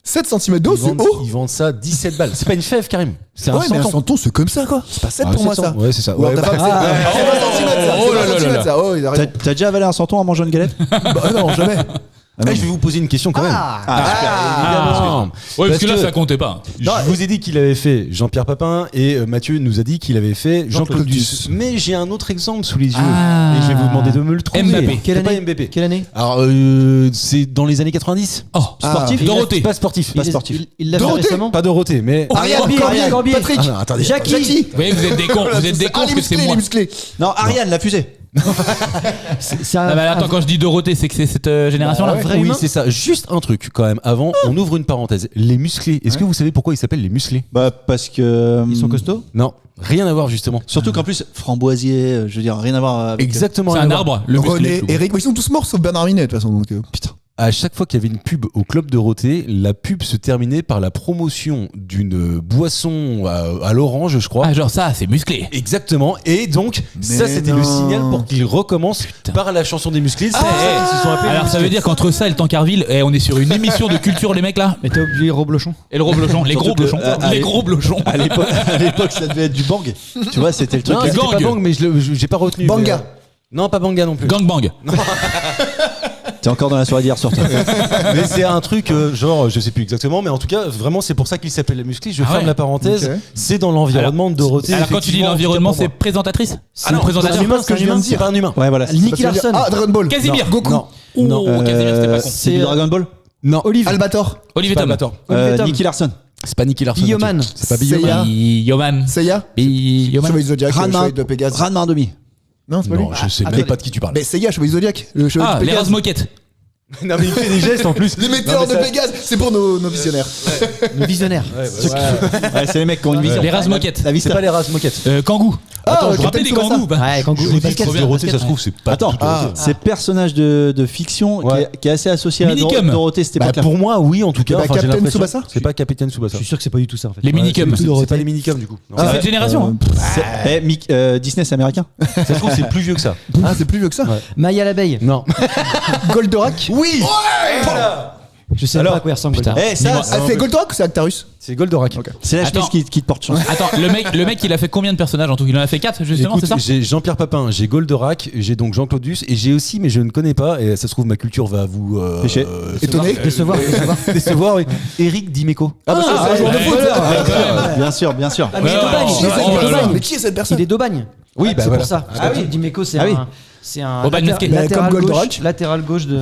7 cm d'eau, c'est haut. Ils vendent ça 17 balles. C'est pas une fève, Karim. C'est un Ouais, mais un centon. centon c'est comme ça quoi. C'est pas 7 Ah, pour moi 700. ça. Ouais, c'est ça. Ou alors Ouais, ta femme, bah, c'est 20 cm ça. Oh là là là là. Ça. Oh, il a raison. T'as déjà avalé un santon en mangeant une galette? Bah non, jamais. je vais vous poser une question quand même. Ah. Ouais, parce que là, ça comptait pas. Je vous ai dit qu'il avait fait Jean-Pierre Papin et Mathieu nous a dit qu'il avait fait Jean-Claude Duss. Mais j'ai un autre exemple sous les yeux Ah. et je vais vous demander de me le trouver. Mbappé. Quelle C'est pas année Mbappé. Quelle année Alors c'est dans les années 90. Oh, Sportif? Dorothée. Pas sportif. Pas sportif. Il l'a fait Dorothée. récemment. Pas Dorothée, mais Ariane, Corbier. Patrick. Ah non, attendez. Jackie. Vous voyez, vous êtes des cons. Vous êtes des cons Ah, les parce que c'est musclés, moi. les musclés. Non, Ariane, la fusée. C'est Ah, bah, attends, quand je dis Dorothée, c'est que c'est cette génération-là. Vrai oui, humain. c'est ça. Juste un truc quand même. Avant, on ouvre une parenthèse. Les musclés. Est-ce que vous savez pourquoi ils s'appellent les musclés? Bah, parce que. Ils sont costauds. Non, rien à voir justement. Surtout qu'en plus, framboisier, je veux dire, rien à voir avec. Exactement. C'est rien un à voir. arbre. Le musclé. René, Eric, ils sont tous morts sauf Bernard Minet de toute façon. Donc, putain. À chaque fois qu'il y avait une pub au club Dorothée, la pub se terminait par la promotion d'une boisson à l'orange, je crois. Ah, genre ça, c'est musclé. Exactement. Et donc, ça, c'était non. le signal pour qu'ils recommencent par la chanson des musclés. C'est Ah, pour ça qu'ils se sont appelés Alors les ça veut musclés. dire qu'entre ça et le Tancarville, on est sur une émission de culture, les mecs là. Mais t'as oublié Roblochon. Et le gros blochon, les gros Surtout que, blochons, allez. les gros blochons. À l'époque, ça devait être du bang. Tu vois, c'était le truc. Non, Du c'était gang. pas Bang, mais j'ai pas retenu. Banga. Non, pas Banga non plus. Gangbang. T'es encore dans la soirée d'hier soir, toi. Mais c'est un truc genre, je sais plus exactement, mais en tout cas, vraiment, c'est pour ça qu'il s'appelle la musclé. Je Ah ferme ouais. la parenthèse. Ok. C'est dans l'environnement de Dorothée. Alors quand tu dis effectivement, l'environnement, en tout cas c'est pour moi. présentatrice. C'est non, le présentateur. c'est pas ce que je viens de C'est dire. pas un humain. Ouais, voilà. Nicky Larson. Ah, Dragon Ball. Casimir. Goku. Non. Oh, Non. Casimir, c'était pas con. C'est du Dragon Ball. Non. Olive. Albator. Olivier Pas Tom. Albator. Olivier Tom. Nicky Larson. C'est pas Nicky Larson. Bioman. Mathieu. C'est pas Seiya. Bioman. Yoman. Seiya. Yoman. Chevalier Zodiac. Ranma. Chevalier de Pégase. Ranma 1,5. Non, c'est pas lui. Non, je sais même Attendez. pas de qui tu parles. Mais Seiya, Chevalier Zodiac. Le Chevalier Ah, de les Pégase. Razmoquettes. Non, mais il fait des gestes en plus. Les metteurs de Pégase, c'est pour nos visionnaires. Le visionnaire. Ouais, c'est les mecs qui ont une vision. Les Razmoquettes. La vie, C'est pas les races moquettes. Kangoo. Attends, Vous rappelez des kangous ou pas Ouais, quand Je vous dis que Dorothée, ça se trouve, c'est pas Attends, du tout Dorothée. c'est personnage de fiction Ouais. qui est assez associé à Minicum. Dorothée, c'était Bah, pas clair. pour moi, oui, en tout cas. pas Enfin, j'ai Captain l'impression- Tsubasa C'est pas Capitaine Je Tsubasa. suis sûr que c'est pas du tout ça en fait. Les minicums. C'est pas les minicums du coup. Non. C'est cette génération. hein. Disney, c'est américain. Ça se trouve, c'est plus vieux que ça. Ah, c'est plus vieux que ça. Maya l'abeille. Non. Goldorak. Oui. Je sais pas à quoi il ressemble. Putain. Eh, ça, Dis-moi. Elle fait Goldorak ou c'est Actarus? C'est Goldorak. c'est la Attends. chemise qui te porte chance. Attends, le mec, il a fait combien de personnages en tout? Il en a fait 4 justement, Écoute, c'est ça? j'ai Jean-Pierre Papin, j'ai Goldorak, j'ai donc Jean-Claude Duss et j'ai aussi, mais je ne connais pas, et ça se trouve ma culture va vous Péché. Étonné. Décevoir. décevoir, oui. Eric Dimeco. Ah, bah c'est un joueur de ouais, foot. ouais, Bien sûr, bien sûr. Ah, mais il est Ouais, d'Aubagne. ouais, Il est ouais, ouais, d'Aubagne. Mais qui est cette personne? Il est d'Aubagne. Oui, bah c'est voilà. pour ça. Ah oui. Dimeco, c'est Ah oui. c'est un Aubagne masqué. latéral Comme gauche, Goldorak. latéral gauche de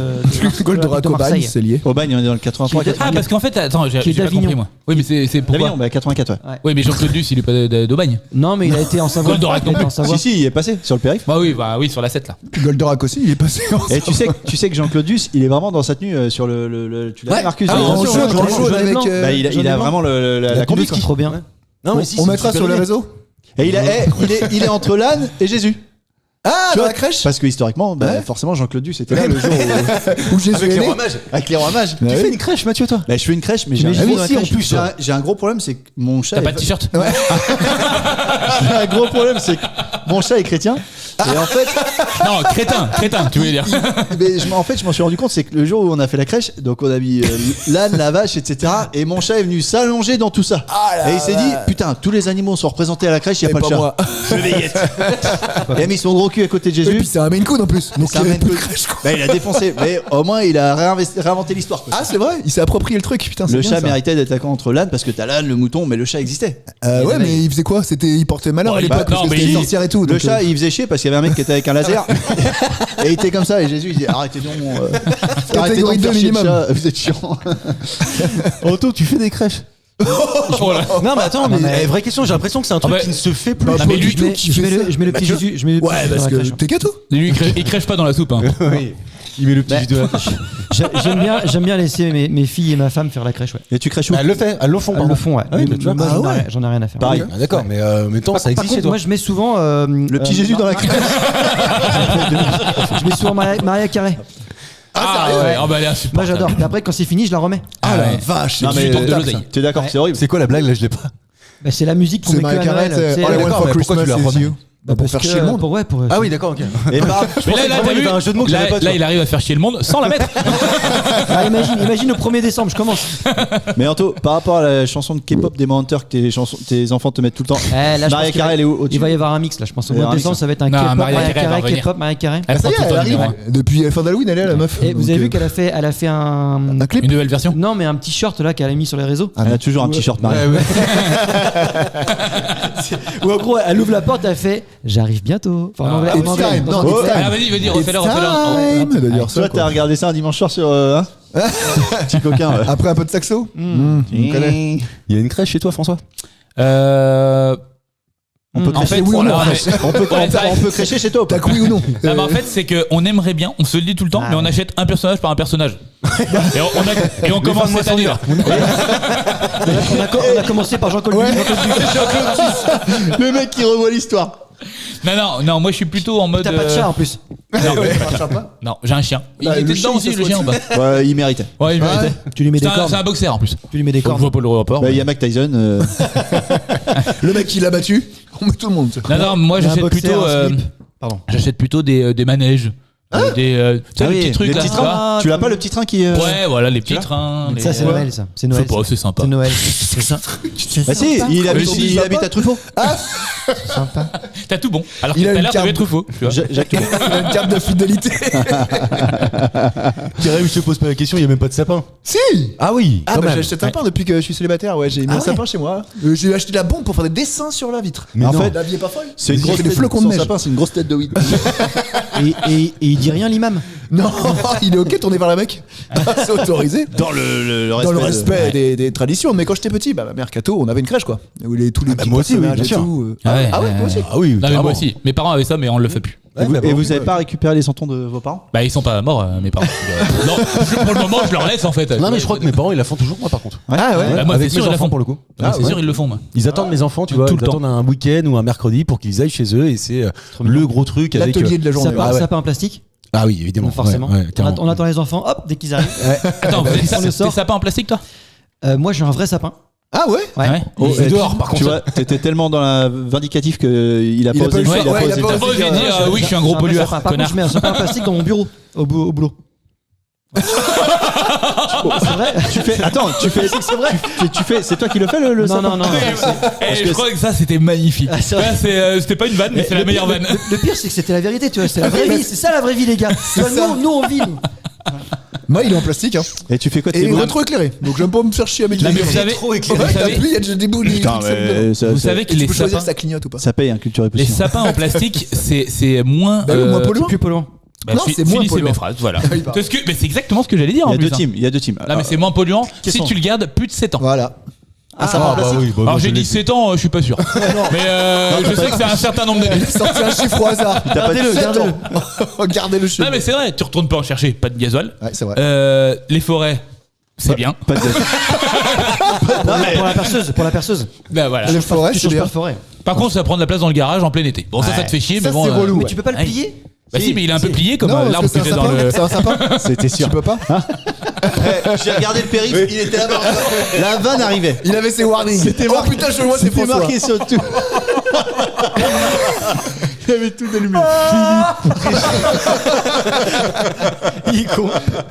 Goldorak de Aubagne, Marseille. c'est lié. Aubagne, on est dans le 83. Qui est- Ah, parce qu'en fait, attends, j'ai Qui est pas d'Avignon. compris moi. Oui, mais c'est pourquoi? D'Avignon, bah 84, ouais. Oui, mais Jean-Claude Duss, il est pas d'Aubagne. Non, mais il a été en Savoie. Goldorak Il a été non en plus. Savoie. Si, il est passé sur le périph'. Bah oui, sur la 7 là. Goldorak aussi, il est passé en Et tu sais que Jean-Claude Duss, il est vraiment dans sa tenue sur le tu l'as vu, Marcus Ah, dans- en sur- jaune, sur- en jaune avec. Bah, il a vraiment la combi. quoi. Trop bien. Non, mais On mettra sur les réseaux. Et il est entre l'âne et Jésus. Ah, Tu dans vois, la crèche. Parce que historiquement, bah, Ouais. forcément, Jean-Claude Duss était là le jour où- Où Jésus est né. mages. avec les rois mages. Ouais. Tu Tu fais fais une crèche, Mathieu, toi Bah, je fais une crèche, mais j'ai un, Ah oui, gros- si, en plus, j'ai un gros problème, c'est que mon chat. T'as est pas de t-shirt? J'ai un gros problème, c'est que mon chat est chrétien. Et en fait, Non, crétin, tu voulais dire. mais je m'en suis rendu compte, c'est que le jour où on a fait la crèche, donc on a mis l'âne, la vache, etc. Et mon chat est venu s'allonger dans tout ça. Et il s'est dit, putain, tous les animaux sont représentés à la crèche, il n'y a Et pas le pas chat. moi. Je vais y être. Il a mis son gros cul à côté de Et Jésus. puis c'est un Maine Coon en plus. Donc C'est il un y avait Maine plus de Coon. crèche, quoi. Bah, il a défoncé, mais au moins il a réinventé l'histoire. quoi. Ah, c'est vrai, il s'est approprié le truc. Putain, c'est Le bien, chat ça. méritait d'être contre l'âne parce que t'as l'âne, le mouton, mais le chat existait. Ouais, mais il faisait quoi? Il portait malheur à Bon, l'époque bah, parce non, que mais c'était il- une sorcière et tout. Le donc, chat, il faisait chier parce qu'il y avait un mec qui était avec un laser et il était comme ça. Et Jésus, il disait arrêtez donc, arrêtez donc de faire chier le minimum. chat, vous êtes chiant. Otto, tu fais des crèches. Oh là. Non, mais attends, mais vraie question, j'ai l'impression que c'est un truc bah, qui ne se fait plus. non, mais lui, Je mets le petit Jésus. Je mets le petit Ouais, Jésus parce dans la que crèche. t'es gâteau. Lui, il crèche pas dans la soupe. Hein. Oui. Il met le petit de la crèche. J'aime bien laisser mes filles et ma femme faire la crèche. Ouais. Et tu crèches où Elle le fait, elles le font, Elles pardon. le font, ouais. Ah oui, Mais mais tu vois. moi, Ah j'en ai ouais. rien- j'en ai rien à faire. Pareil. Ah, d'accord, mais temps, ça Par existe chez contre, toi. moi, je mets souvent Le petit Jésus dans la crèche. Je mets souvent Maria Carré. Ah ouais, oh bah elle est Moi, insupportable. j'adore. Et après, quand c'est fini, je la remets. Ah la ouais. vache. Non, Tu mais lui tords de l'oseille. t'es d'accord, c'est horrible. C'est quoi la blague là? Je l'ai pas. Bah, c'est la musique qu'on C'est met que Maria à Carey, Noël. c'est C'est- All I Want d'accord, for mais pourquoi tu Christmas la is remets You. Bah, pour faire chier le monde. Pour, ouais, pour, Ah oui, d'accord, ok. Et par- Mais là, vraiment, t'as il y vu, avait un jeu de mots que j'avais là, pas, tu là, vois. il arrive à faire chier le monde sans la mettre. Ah, imagine au 1er décembre, je commence. Mais Anto, par rapport à la chanson de K-pop des Hunters que tes enfants te mettent tout le temps, Eh, là, je pense Maria qu'il Carey, va- elle est au-dessus. Il va y avoir un mix là, je pense. Au Il va y mois de avoir un décembre, mix. ça va être un Non, K-pop, Maria Maria Carey va Carey, revenir. K-pop, Maria Carey. Elle Ça prend y tout est, le elle temps arrive. numéro un. Depuis la fin d'Halloween, elle est là, la meuf. Et vous Donc, avez vu qu'elle a fait un. un clip. Une nouvelle version. Non, mais un petit short là qu'elle a mis sur les réseaux. Elle a toujours un petit short Maria. Où en gros, elle ouvre la porte, elle fait J'arrive bientôt. Enfin, en anglais, It's en anglais, time. dans Non, son- it's time. Ah vas-y, refais-le. Time. Elle doit dire ça, Toi, quoi. t'as regardé ça un dimanche soir sur. Hein Petit coquin. ouais. Après un peu de saxo. On connaît. Il y a une crèche chez toi, François? On peut en crécher fait, oui ou non voilà, mais- On peut Ouais, ça- on peut crécher chez toi ou pas T'as oui ou non? Non, mais en fait, c'est qu'on aimerait bien, on se le dit tout le temps, mais on achète un personnage par un personnage. Et on commence cette année là. On a commencé par Jean-Claude Duss. Le mec qui revoit l'histoire. Non, moi je suis plutôt en mode. T'as pas de chat en plus. Non, j'ai un chien. Il Bah, était le dedans chien, aussi, ça le se chien en bas. Ouais, il méritait. Ouais, il méritait. Tu lui mets des C'est cordes. un boxer en plus. Tu lui mets des Donc, je cordes. vois pas le rapport. Bah, il y a Mike Tyson. Le mec qui l'a battu. On met tout le monde. Non, moi Il y a un j'achète boxer, plutôt. un slip. Pardon. J'achète plutôt des manèges. Tu sais, le petit truc les là. petits tu vois. trains. Tu l'as pas le petit train qui. Ouais, voilà, les petits trains. Ça, c'est Ouais. Noël, ça. C'est Je sais Noël. pas, ça. c'est sympa. C'est Noël. C'est ça. Bah si, il habite, Mais si. il habite à Truffaut. T'as tout bon. Alors que Il a tout à une l'heure, carte. t'avais Truffaut. Tu vois. Jacques Truffaut. Il a une carte de fidélité. Thierry, je te pose pas la question, il y a même pas de sapin. Si. Ah oui, Ah quand bah même. j'ai acheté un sapin depuis que je suis célébrataire. Ouais, j'ai mis un sapin chez moi. J'ai acheté de la bombe pour faire des dessins sur la vitre. Mais en non. fait, La vie est pas folle. c'est une J'ai grosse fait des tête- flocons de son neige. sapin, c'est une grosse tête de weed. Et il dit rien, l'imam. Non, il est ok tourné vers la Mecque. C'est autorisé. Dans le Dans le de- respect des traditions. Mais quand j'étais petit, bah, ma mère Cato, on avait une crèche quoi. Où tous les petits moi aussi, oui, personnages bien et sûr. tout. Ah ouais, Ah ouais, moi aussi. Ah oui, Non, mais carrément. moi aussi. Mes parents avaient ça, mais on le fait plus. Et vous avez pas récupéré les santons de vos parents? Bah ils sont pas morts mes parents. Non, pour le moment je leur laisse en fait. Non, mais je crois que mes parents ils la font toujours, moi par contre. Ah ouais. Bah, moi Avec c'est sûr mes ils la enfants font pour le coup. C'est sûr ils le font moi. Ils attendent mes enfants, tu vois, Tout ils le temps. attendent un week-end ou un mercredi pour qu'ils aillent chez eux et c'est le gros truc avec. L'atelier de la journée. Sapin, Ah ouais. sapin en plastique. Ah oui, évidemment. Forcément. Ouais, carrément. On attend les enfants, hop, dès qu'ils arrivent. Attends, On le t'es sort. sapin en plastique toi? Moi, j'ai un vrai sapin. Ah ouais. Ouais. C'est dehors par Tu contre. vois, t'étais tellement dans la vindicatif qu'il a Il a pas pas osé. eu le choix. il a Ouais, pas il a osé pas dire. T'as pas osé osé dire, dire oui je suis un gros J'ai vrai pollueur, sapin. Par connard. contre, je mets un sapin en plastique dans mon bureau. Au boulot. C'est vrai. C'est toi qui le fais le Non, sapin non, non. Eh, je crois que ça c'était magnifique. Ah, c'est vrai. Là, c'était pas une vanne mais c'est la meilleure vanne. Le pire, c'est que c'était la vérité, tu vois. C'est la vraie vie. C'est ça la vraie vie, les gars. Tu vois, nous, on vit. Nous. Moi, il est en plastique. Hein. Et tu fais quoi de Et tes il est boules? rétroéclé. Donc j'aime pas me faire chier à mettre Non, les mais vous savez, Ouais, t'as vu, il y a déjà des boules. Putain, mais vous savez que Tu les peux choisir sapins, ça clignote ou pas. ça paye un culture et les potion. sapins en plastique, c'est moins. Bah oui, moins polluant. Plus polluant. Bah, Non, c'est moins finissez polluant. mes phrases, voilà. Oui, pardon. Mais c'est exactement ce que j'allais dire Il en y a plus. deux teams, il y a deux teams. Là, mais c'est moins polluant si Qu'est-ce tu le gardes plus de 7 ans. Voilà. Ah, ça va en plastique. oui, bah, Alors je j'ai l'ai dit 7 ans, je suis pas sûr. Mais je sais que c'est un certain nombre d'années. Sorti un chiffre au hasard. Gardez-le, Gardez-le. Gardez-le chez Non mais c'est vrai, tu retournes pas en chercher, pas de gasoil. Ouais, c'est vrai. Les forêts, c'est bien. Pas de Pour la perceuse. Bah voilà. Les forêts, Tu c'est changes pas bien. de forêt. Par contre, ça prend de la place dans le garage en plein été. Bon, ça te fait chier, mais Ça, bon. c'est relou. Mais ouais. tu peux pas le Ouais. plier. Bah si, mais il est un peu plié comme Non, l'arbre parce que que c'est un j'ai dans le. sapin. C'est un sapin. C'était sûr. Tu peux pas. J'ai regardé le périph', il était là-bas. La vanne arrivait. Il avait ses warnings. C'était Oh marqué- putain, je vois, c'est C'était François. marqué sur tout. Il y avait tout allumé. Il est con.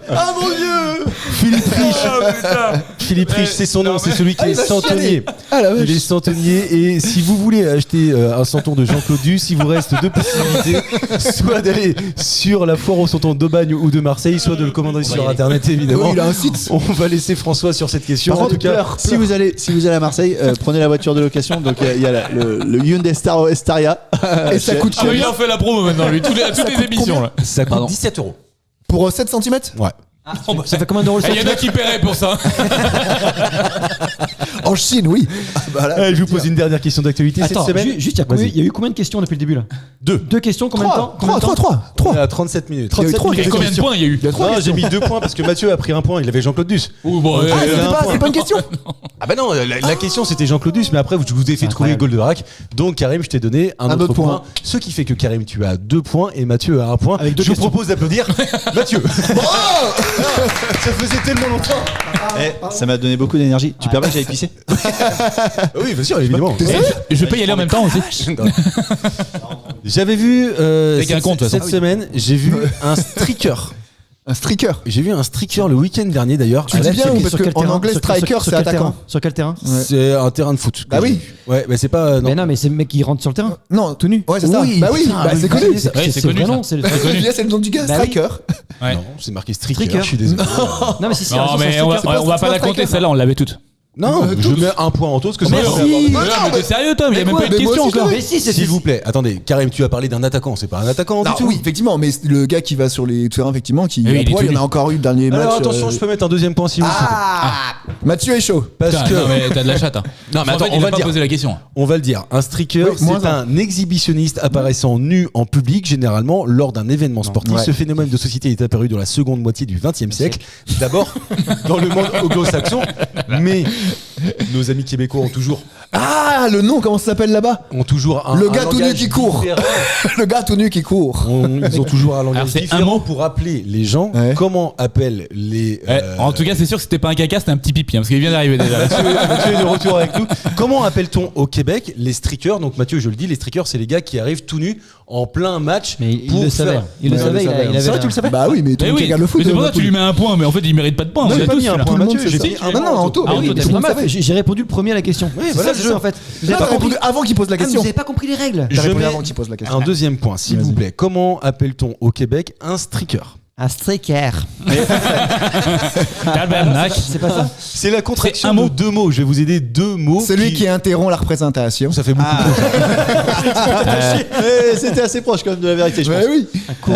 Ah mon dieu. Philippe Riche. Philippe Riche, c'est son nom, c'est celui qui est il va centenier. chialer. Ah la vache. Il est centenier et si vous voulez acheter un santon de Jean-Claude Duss, il vous reste deux possibilités, soit d'aller sur la foire au santon d'Aubagne ou de Marseille, soit de le commander sur internet évidemment. Oui, il a un site. On va laisser François sur cette question. Par En tout contre, cas, si vous allez à Marseille, prenez la voiture de location. Donc il y a le Hyundai Staria. Et ça coûte Ah oui, il combien en fait la promo maintenant, lui, toutes les émissions là. ça coûte Pardon. 17 €. pour 7 cm? Ouais. Ça fait combien d'euros le Il y en a centimètre qui paieraient pour ça. En Chine, oui. Ah, bah là, Je vous pose une dernière question d'actualité Attends, cette semaine. juste, il y a eu combien de questions depuis le début là? Deux. Deux questions, combien de temps? Combien de temps 3. On est à 37 minutes. 37 Et minutes. combien de points il y a eu? Il y a 3 Non, j'ai questions. mis 2 points parce que Mathieu a pris un point, il avait Jean-Claude Duss. Ouh, bon, Ah, il y a un point. c'est pas une question. Ah bah non, la question c'était Jean-Claude Duss, mais après je vous ai fait trouver Goldorak. Donc Karim, je t'ai donné un autre point. Ce qui fait que Karim, tu as 2 points et Mathieu a 1 point. Avec deux je vous questions. propose d'applaudir Mathieu. Ça faisait tellement longtemps. Ça m'a donné beaucoup d'énergie. Tu permets que j'aille pisser? Oui, bien sûr, évidemment. Je peux y aller en même temps aussi. J'avais vu Avec un compte, de toute cette façon. semaine, j'ai vu un streaker. Un streaker. J'ai vu un streaker le week-end dernier d'ailleurs. Tu À dis la bien télé. ou parce Sur quel qu'en terrain anglais, Sur- striker, sur c'est quel attaquant. terrain Sur quel terrain? C'est un terrain de foot. Bah oui. Ouais, mais c'est pas. Non. Mais non, mais c'est le mec qui rentre sur le terrain. Non, Tout nu. Ouais, c'est ça. Oui, Bah oui, putain, bah, oui, c'est oui, connu. oui, Ouais, c'est connu, vrai ça. nom, c'est le Là, c'est le nom du gars, Bah oui. striker. Ouais. Non, c'est marqué streaker. Streaker. Je suis désolé. Non, mais si, Non, mais on va c'est pas pas la compter striker. celle-là, on l'avait toutes. Non, je mets un point en tout, parce que c'est Merci. pas- Mais non, mais mais- t'es sérieux toi? Il y a Mais même pas quoi, une mais moi question aussi, encore. Mais si, c'est S'il vous plaît, attendez, Karim, tu as parlé d'un attaquant, c'est pas un attaquant Non, du tout. oui, effectivement, mais le gars qui va sur les terrains, effectivement, qui Oui, il est il y tout en a nu. encore eu le dernier match. Alors attention, je peux mettre un deuxième point si vous voulez. Mathieu est chaud. Parce Putain, que, non mais t'as de la chatte. Hein. Non, mais En attends, fait, on il va a pas dire. posé la question. On va le dire, un streaker, Oui, moins c'est un exhibitionniste apparaissant nu en public, généralement lors d'un événement sportif. Ouais. Ce phénomène de société est apparu dans la seconde moitié du XXe siècle. D'abord dans le monde anglo-saxon, mais nos amis québécois Ah, le nom, comment ça s'appelle là-bas? ont toujours un Le gars tout nu langage qui court. différent. Le gars tout nu qui court. Ils ont toujours un langage Alors, c'est un différent mot. pour appeler les gens. Ouais. Comment appellent les. Ouais, en tout cas, c'est sûr que c'était pas un caca, c'était un petit pipi, hein, parce qu'il vient d'arriver déjà. Mathieu est de retour avec nous. Comment appelle-t-on au Québec les streakers? Donc Mathieu, je le dis, les streakers, c'est les gars qui arrivent tout nus en plein match. Mais il pour le faire- savait. Il le Ouais, savait, il le savait. il avait. C'est vrai, tu le savais? Bah oui, mais tout Mais le monde oui, qui regarde le foot. mais c'est pour ça va que tu lui mets un point, mais en fait il mérite pas de point. Non, on j'ai l'a pas tous, mis un celui-là. point, Tout le monde Mathieu. sait J'ai ça. dit Ah non, non, Anto, Ah oui, tout mais le c'est monde pas mal. savait. J'ai répondu le premier à la question. Oui, C'est voilà, ça, c'est c'est ça. ça en fait. Vous Là, avez pas t'as répondu compris. avant qu'il pose la Ah, mais question. vous avez pas compris les règles. T'as Je répondu mets avant qu'il pose la question. un deuxième point, s'il vous plaît. Comment appelle-t-on au Québec un streaker? Un striker. Tabarnak. C'est pas ça? C'est la contraction C'est un mot. de deux mots. Je vais vous aider deux mots. Celui qui interrompt la représentation. Ça fait beaucoup. C'était assez proche quand même de la vérité, je Ouais, pense. oui.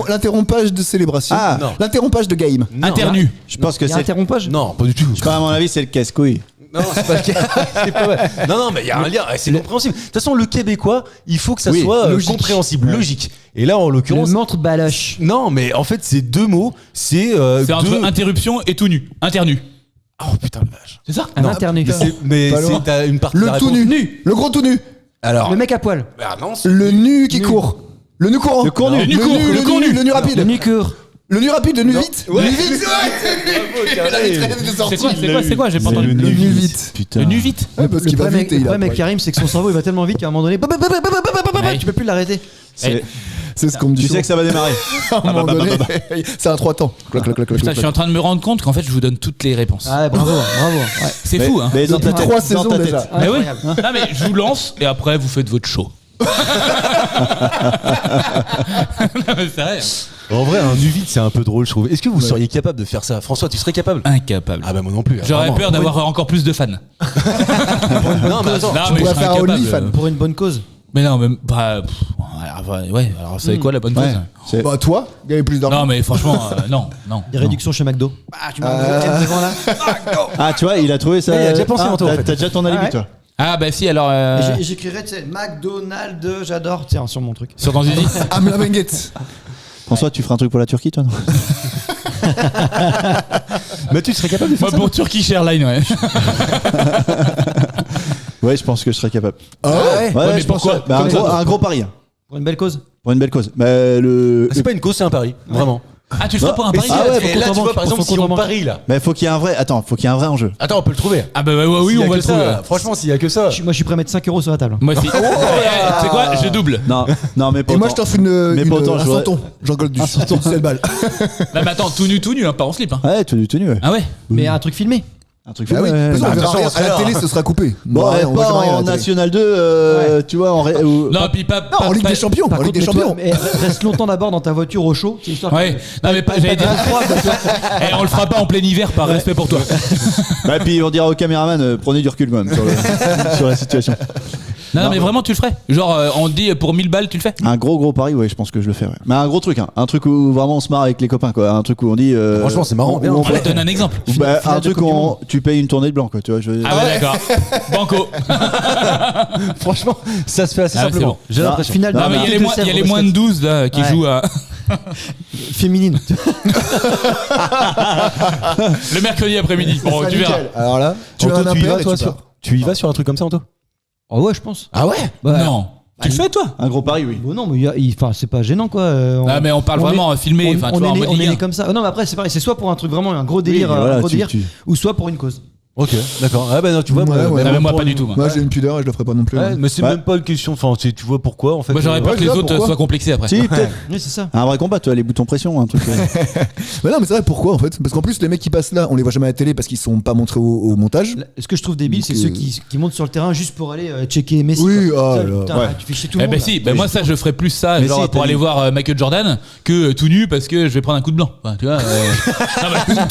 L'interrompage de célébration. Ah. Non. L'interrompage de game. Internu. Je pense que Il y a c'est. interrompage? Non, pas du tout. À mon avis, c'est le casse-couille. Non, c'est pas le cas. C'est pas vrai. Non, mais il y a un lien. C'est compréhensible. De toute façon, le québécois, il faut que ça soit compréhensible, logique. Et là, en l'occurrence. Le mentre baloche. Non, mais en fait, c'est deux mots. C'est entre interruption et tout nu. Internu. Oh putain de vache. C'est ça? Un internu. Mais Pas loin. t'as une partie de la Le tout réponse. nu. Le gros tout nu. Alors. Le mec à poil. Bah non, Le nu qui court. Le nu courant. Le court nu. Le nu rapide. Le nu court. Le nu rapide, le nu vite. Ouais. Le nu vite. C'est quoi? J'ai pas entendu. Le nu vite. Putain. Le nu vite. Ouais, parce Le qu'il va problème vite et il a. avec Karim, c'est que son cerveau il va tellement vite qu'à un moment donné, tu peux plus l'arrêter. C'est- C'est ce qu'on me dit. Tu sais que ça va démarrer. à un moment donné, c'est un 3 temps. Clac, clac, clac, clac, Putain, je suis clac. en train de me rendre compte qu'en fait, je vous donne toutes les réponses. Ah, bravo. Ouais. C'est fou, hein? Mais dans ta Depuis tête. 3 dans saisons ta tête. déjà. Mais oui. Incroyable. Non, mais je vous lance et après, vous faites votre show. Non, mais c'est vrai. En vrai, un nu vite, c'est un peu drôle, je trouve. Est-ce que vous seriez capable de faire ça? François, tu serais capable? Incapable. Ah bah moi non plus. J'aurais vraiment. peur d'avoir encore plus de fans. Non, mais attends. Non, Tu mais je pourrais serais faire un incapable. OnlyFans. Pour une bonne cause. Mais non, mais bah, alors vous savez quoi la bonne Ouais. cause? C'est- Bah, toi, gagner plus d'argent. Non, mais franchement, non. Des réductions chez McDo. Ah, tu m'as devant là. Ah, tu vois, il a trouvé ça. Ouais, il a déjà pensé, Anto, en T'as fait. déjà ton alibi, Ah ouais. toi. Ah, bah si, alors. Et j'écrirais, tu sais, McDonald's, j'adore, tiens, sur mon truc. Sur ton zizi. Amla Benguet. François, tu feras un truc pour la Turquie, toi, non? Mais tu serais capable de faire Moi, pour Turkish Airlines, ouais. Ouais, je pense que je serais capable. Ah ouais. Ouais, mais je pense pourquoi? que- bah, un gros pari. Hein. Pour une belle cause. Pour une belle cause. Bah, le. C'est pas une cause, c'est un pari. Vraiment. Ah, tu le ferais pour un pari? Ah ouais, Et là, tu vois, par exemple, si on parie là. Mais faut qu'il y ait un vrai. Attends, faut qu'il y ait un vrai enjeu. Attends, on peut le trouver. Ah, bah oui, S'il y a on va que le trouver. ça, franchement, s'il y a que ça. Moi, je suis prêt à mettre 5 € sur la table. Moi aussi. Tu sais quoi? Je double. Non, non, mais pas Et moi, je autant. t'offre Mais pas autant, un je voudrais- santon. Jean-Claude Duss. 7 balles. Non, mais attends, tout nu, hein, pas en slip. Hein. Ouais, tout nu, ouais. Ah ouais? Mais un truc filmé. Un truc Ah oui, ouais. de toute façon, on verra attention, rien. À la alors. télé, ce sera coupé. Bon, Ouais, on va pas jamais rien à en la télé. National 2, tu vois, Non, puis pas. Non, en Ligue des Champions. Par En Ligue contre, des Champions. mets-toi- mais reste longtemps d'abord dans ta voiture au chaud. C'est histoire Ouais, non, mais pas. J'allais dire. Eh, on le fera pas en plein hiver par respect pour toi. Bah, puis on dira au caméraman, prenez du recul, quand même, sur la situation. Non, mais vraiment, tu le ferais. Genre, on te dit pour 1000 balles, tu le fais? Un gros pari, ouais, je pense que je le fais, ouais. Mais un gros truc, hein. Un truc où vraiment on se marre avec les copains, quoi. Un truc où on dit. Franchement, c'est marrant, où bien. on Allez, fait- donne un exemple. Bah, Finale un de truc Coupe où du Monde. tu payes une tournée de blanc, quoi. Tu vois, Ah ouais, d'accord. Banco. Franchement, ça se fait assez Ah ouais, c'est simplement. bon. J'ai l'impression. Finale Non, mais il y a les moins de 12 là qui Ouais. jouent à. féminine. Le mercredi après-midi. Bon, Ça, tu verras. nickel. Alors là, tu as Anto, un tu y vas, appel et toi, tu sur- pars. tu y vas sur un truc comme ça, Anto? Oh ouais, je pense. Ah ouais? Non. Tu le fais, toi? Un gros pari, oui. Bon, non, mais enfin, c'est pas gênant quoi. Ah, mais on parle vraiment filmé. Enfin, tu vois, en mode on est Ligue 1. né comme ça. Non, mais après, c'est pareil. C'est soit pour un truc vraiment un gros délire, Oui, voilà, un gros tu- délire, tu- ou soit pour une cause. Ok, d'accord. Ah bah non, tu vois, Ouais, moi, ouais. Non, mais moi, pour pas du une- tout. Moi, Moi, j'ai une pudeur et je le ferai pas non plus. Ouais, hein. mais c'est Ouais. même pas une question. Enfin, tu vois pourquoi en fait. Moi, j'aurais peur ouais, que les je sais autres pourquoi. soient complexés après. Si, peut-être. Oui, c'est ça. Un vrai combat, tu vois, les boutons pression, un truc. Mais non, mais c'est vrai, pourquoi en fait? Parce qu'en plus, les mecs qui passent là, on les voit jamais à la télé parce qu'ils sont pas montrés au montage. Ce que je trouve débile, c'est Donc, ceux qui montent sur le terrain juste pour aller checker Messi. Oui, quoi. ah Ça, là, putain, ouais. tu fais chier tout le Eh monde. ben là. si, ben moi ça je ferais plus ça Mais genre si, pour t'as aller dit. voir Michael Jordan que tout nu parce que je vais prendre un coup de blanc. Enfin, tu vois. Une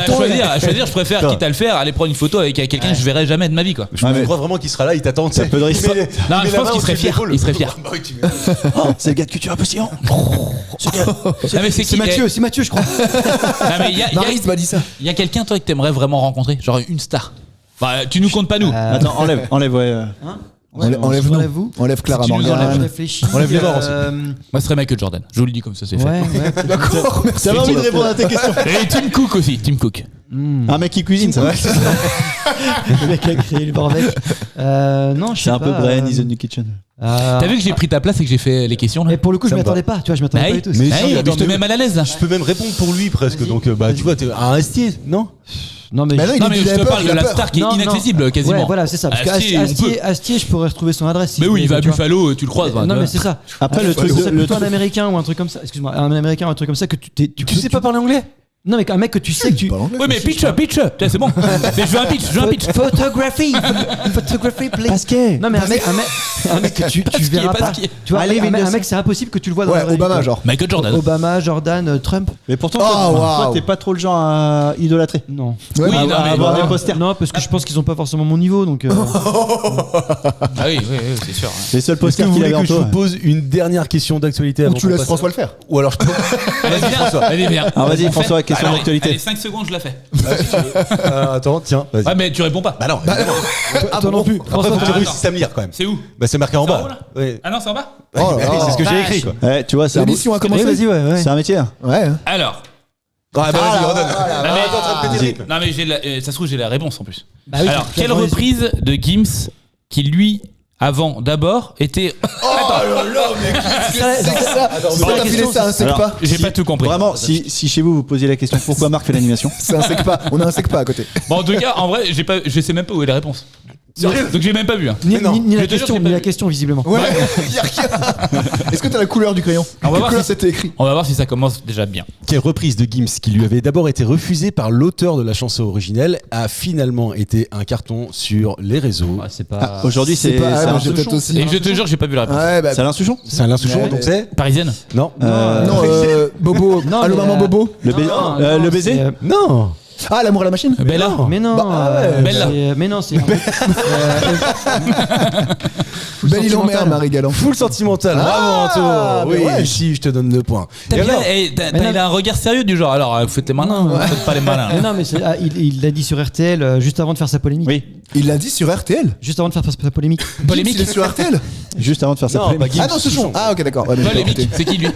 tournée, À choisir, je préfère quitte à le faire aller prendre une photo avec quelqu'un que je verrai jamais de ma vie quoi. Je Ouais, mais- crois vraiment qu'il sera là, il t'attend. Ça peut de risque. Non, je pense qu'il serait fier. Il serait fier. Oh, c'est le gars de culture impossible. Ah, mais c'est C'est qui Mathieu, c'est Mathieu, je crois. Ah, mais Maryse m'a dit ça. il y a quelqu'un toi que t'aimerais vraiment rencontrer, genre une star. Enfin, tu nous comptes pas nous. Attends, enlève, ouais. Enlève-nous. Enlève Clara Si tu nous Morgan. enlèves. Je réfléchis. Enlève les morts aussi. Moi ce serait Michael Jordan. Je vous le dis comme ça c'est fait. Ouais, ouais. D'accord, merci. T'avais envie de répondre à tes questions. Et Tim Cook aussi, Tim Cook. Un mec qui cuisine, ça. Le mec qui a créé le bordel. Non, je sais C'est pas. un peu Brian is the New Kitchen. T'as vu que j'ai pris ta place et que j'ai fait les questions là? Mais pour le coup, je Ça m'y me va. attendais pas. Tu vois, je m'y attendais pas du tout. Mais Ah si, oui, attends, je te mets mal à l'aise là. Je peux même répondre pour lui presque. Donc, bah, tu vois, t'es un Astier, non? Non, mais Bah non, Non mais il je a te peur, parle il de a la peur. star qui est Non, non. inaccessible quasiment. Ouais, voilà, c'est ça. Parce Astier, on peut. Astier, je pourrais retrouver son adresse. si Mais vous oui, il voulez, va à tu vois. Buffalo, tu le croises. Non, mais c'est ça. Après, le truc C'est de. plutôt un américain ou un truc comme ça. Excuse-moi, un américain ou un truc comme ça que Tu sais pas parler anglais? Non, mais un mec que tu sais que tu. Parle anglais. Oui mais pitch, tiens, c'est bon. Je veux un pitch. Photography, photography, please. Pasquet. Non, mais un mec que tu verras pas. Pasquier. Tu vois, Allez, un Vinicius. mec, c'est impossible que tu le vois dans la Ouais, vraie vie, Obama, quoi. genre. Michael Jordan. Obama, Jordan, Trump. Mais pourtant, Oh, toi, waouh. t'es pas trop le genre à idolâtrer. Non. Ouais, Oui, À- non, à mais avoir voilà. des posters. Non, parce que je pense qu'ils ont pas forcément mon niveau, donc. Ah oui, c'est sûr. Les seuls Est-ce que posters vous qu'il voulez avait en que je toi. vous pose une dernière question d'actualité Ou avant tu qu'on laisses passe- François le faire. Ou alors je peux. Allez, viens. Ah, vas-y, François, question Alors, d'actualité. allez, 5 secondes, je la fais. Attends, tiens, vas-y. Ah, mais tu réponds pas. Bah non, Toi non plus. après, François, faut que tu attends. réussisses à me lire quand même. C'est où? Bah, c'est marqué en C'est en haut, bas. là Ouais. Ah non, c'est en bas? Oh là là. C'est ce que j'ai vache. écrit, quoi. Ouais, tu vois, c'est un, L'émission a commencé. vas-y, ouais. c'est un métier. hein. Ouais. Alors. Ah, bah, vas-y, redonne. Non, mais- T'es en train de péter le rythme. Non, mais ça se trouve, j'ai la réponse en plus. Bah oui, Alors, tu- quelle tu- reprise de Gims qui, lui, avant, d'abord, était. C'est ça. Pourquoi t'as filé ça, un sec Alors, pas J'ai pas tout compris. Vraiment, si chez vous vous posiez la question pourquoi Marc fait l'animation, C'est un sec pas. On a un sec pas à côté. Bon, en tout cas, en vrai, je sais même pas où est la réponse. Donc j'ai même pas vu. Hein. Ni, Mais non. ni- ni Je la te jure, question, j'ai ni pas la vu. question visiblement. Ouais. Y'a rien. Est-ce que t'as la couleur du crayon? On va Quelle voir couleur si- c'était écrit? On va voir si ça commence déjà bien. Quelle reprise de Gims, qui lui avait d'abord été refusée par l'auteur de la chanson originelle, a finalement été un carton sur les réseaux. C'est pas. aujourd'hui c'est pas. c'est Ah, Alain j'ai peut-être Souchon. aussi. Et je te jure, j'ai pas vu la réponse. Ouais, bah. C'est Alain Souchon. C'est Alain Souchon, Ouais, donc c'est Parisienne. Non. Non, Bobo. Non, Allô, mais, maman Bobo? Le, le baiser. c'est, Non. Ah, l'amour à la machine? Bella. Mais non, Bella. mais non, c'est. Belle île en mer, Marie Galland. Full sentimental. Ah, Bravo, Anto. mais Oui, ouais. si, je te donne le point. T'as Et bien- alors t'as Mais non. il a un regard sérieux du genre. Alors, vous faites les malins, vous faites pas les malins. Mais non, mais il l'a dit sur RTL juste avant de faire sa polémique. Oui, Il l'a dit sur RTL. Juste avant de faire sa polémique. Polémique. Il est sur RTL. juste avant de faire sa Non, polémique. pas Gims, Ah non, Souchon. Ah, ok, d'accord. Ouais, mais j'ai pas Polémique. écouté. C'est qui lui?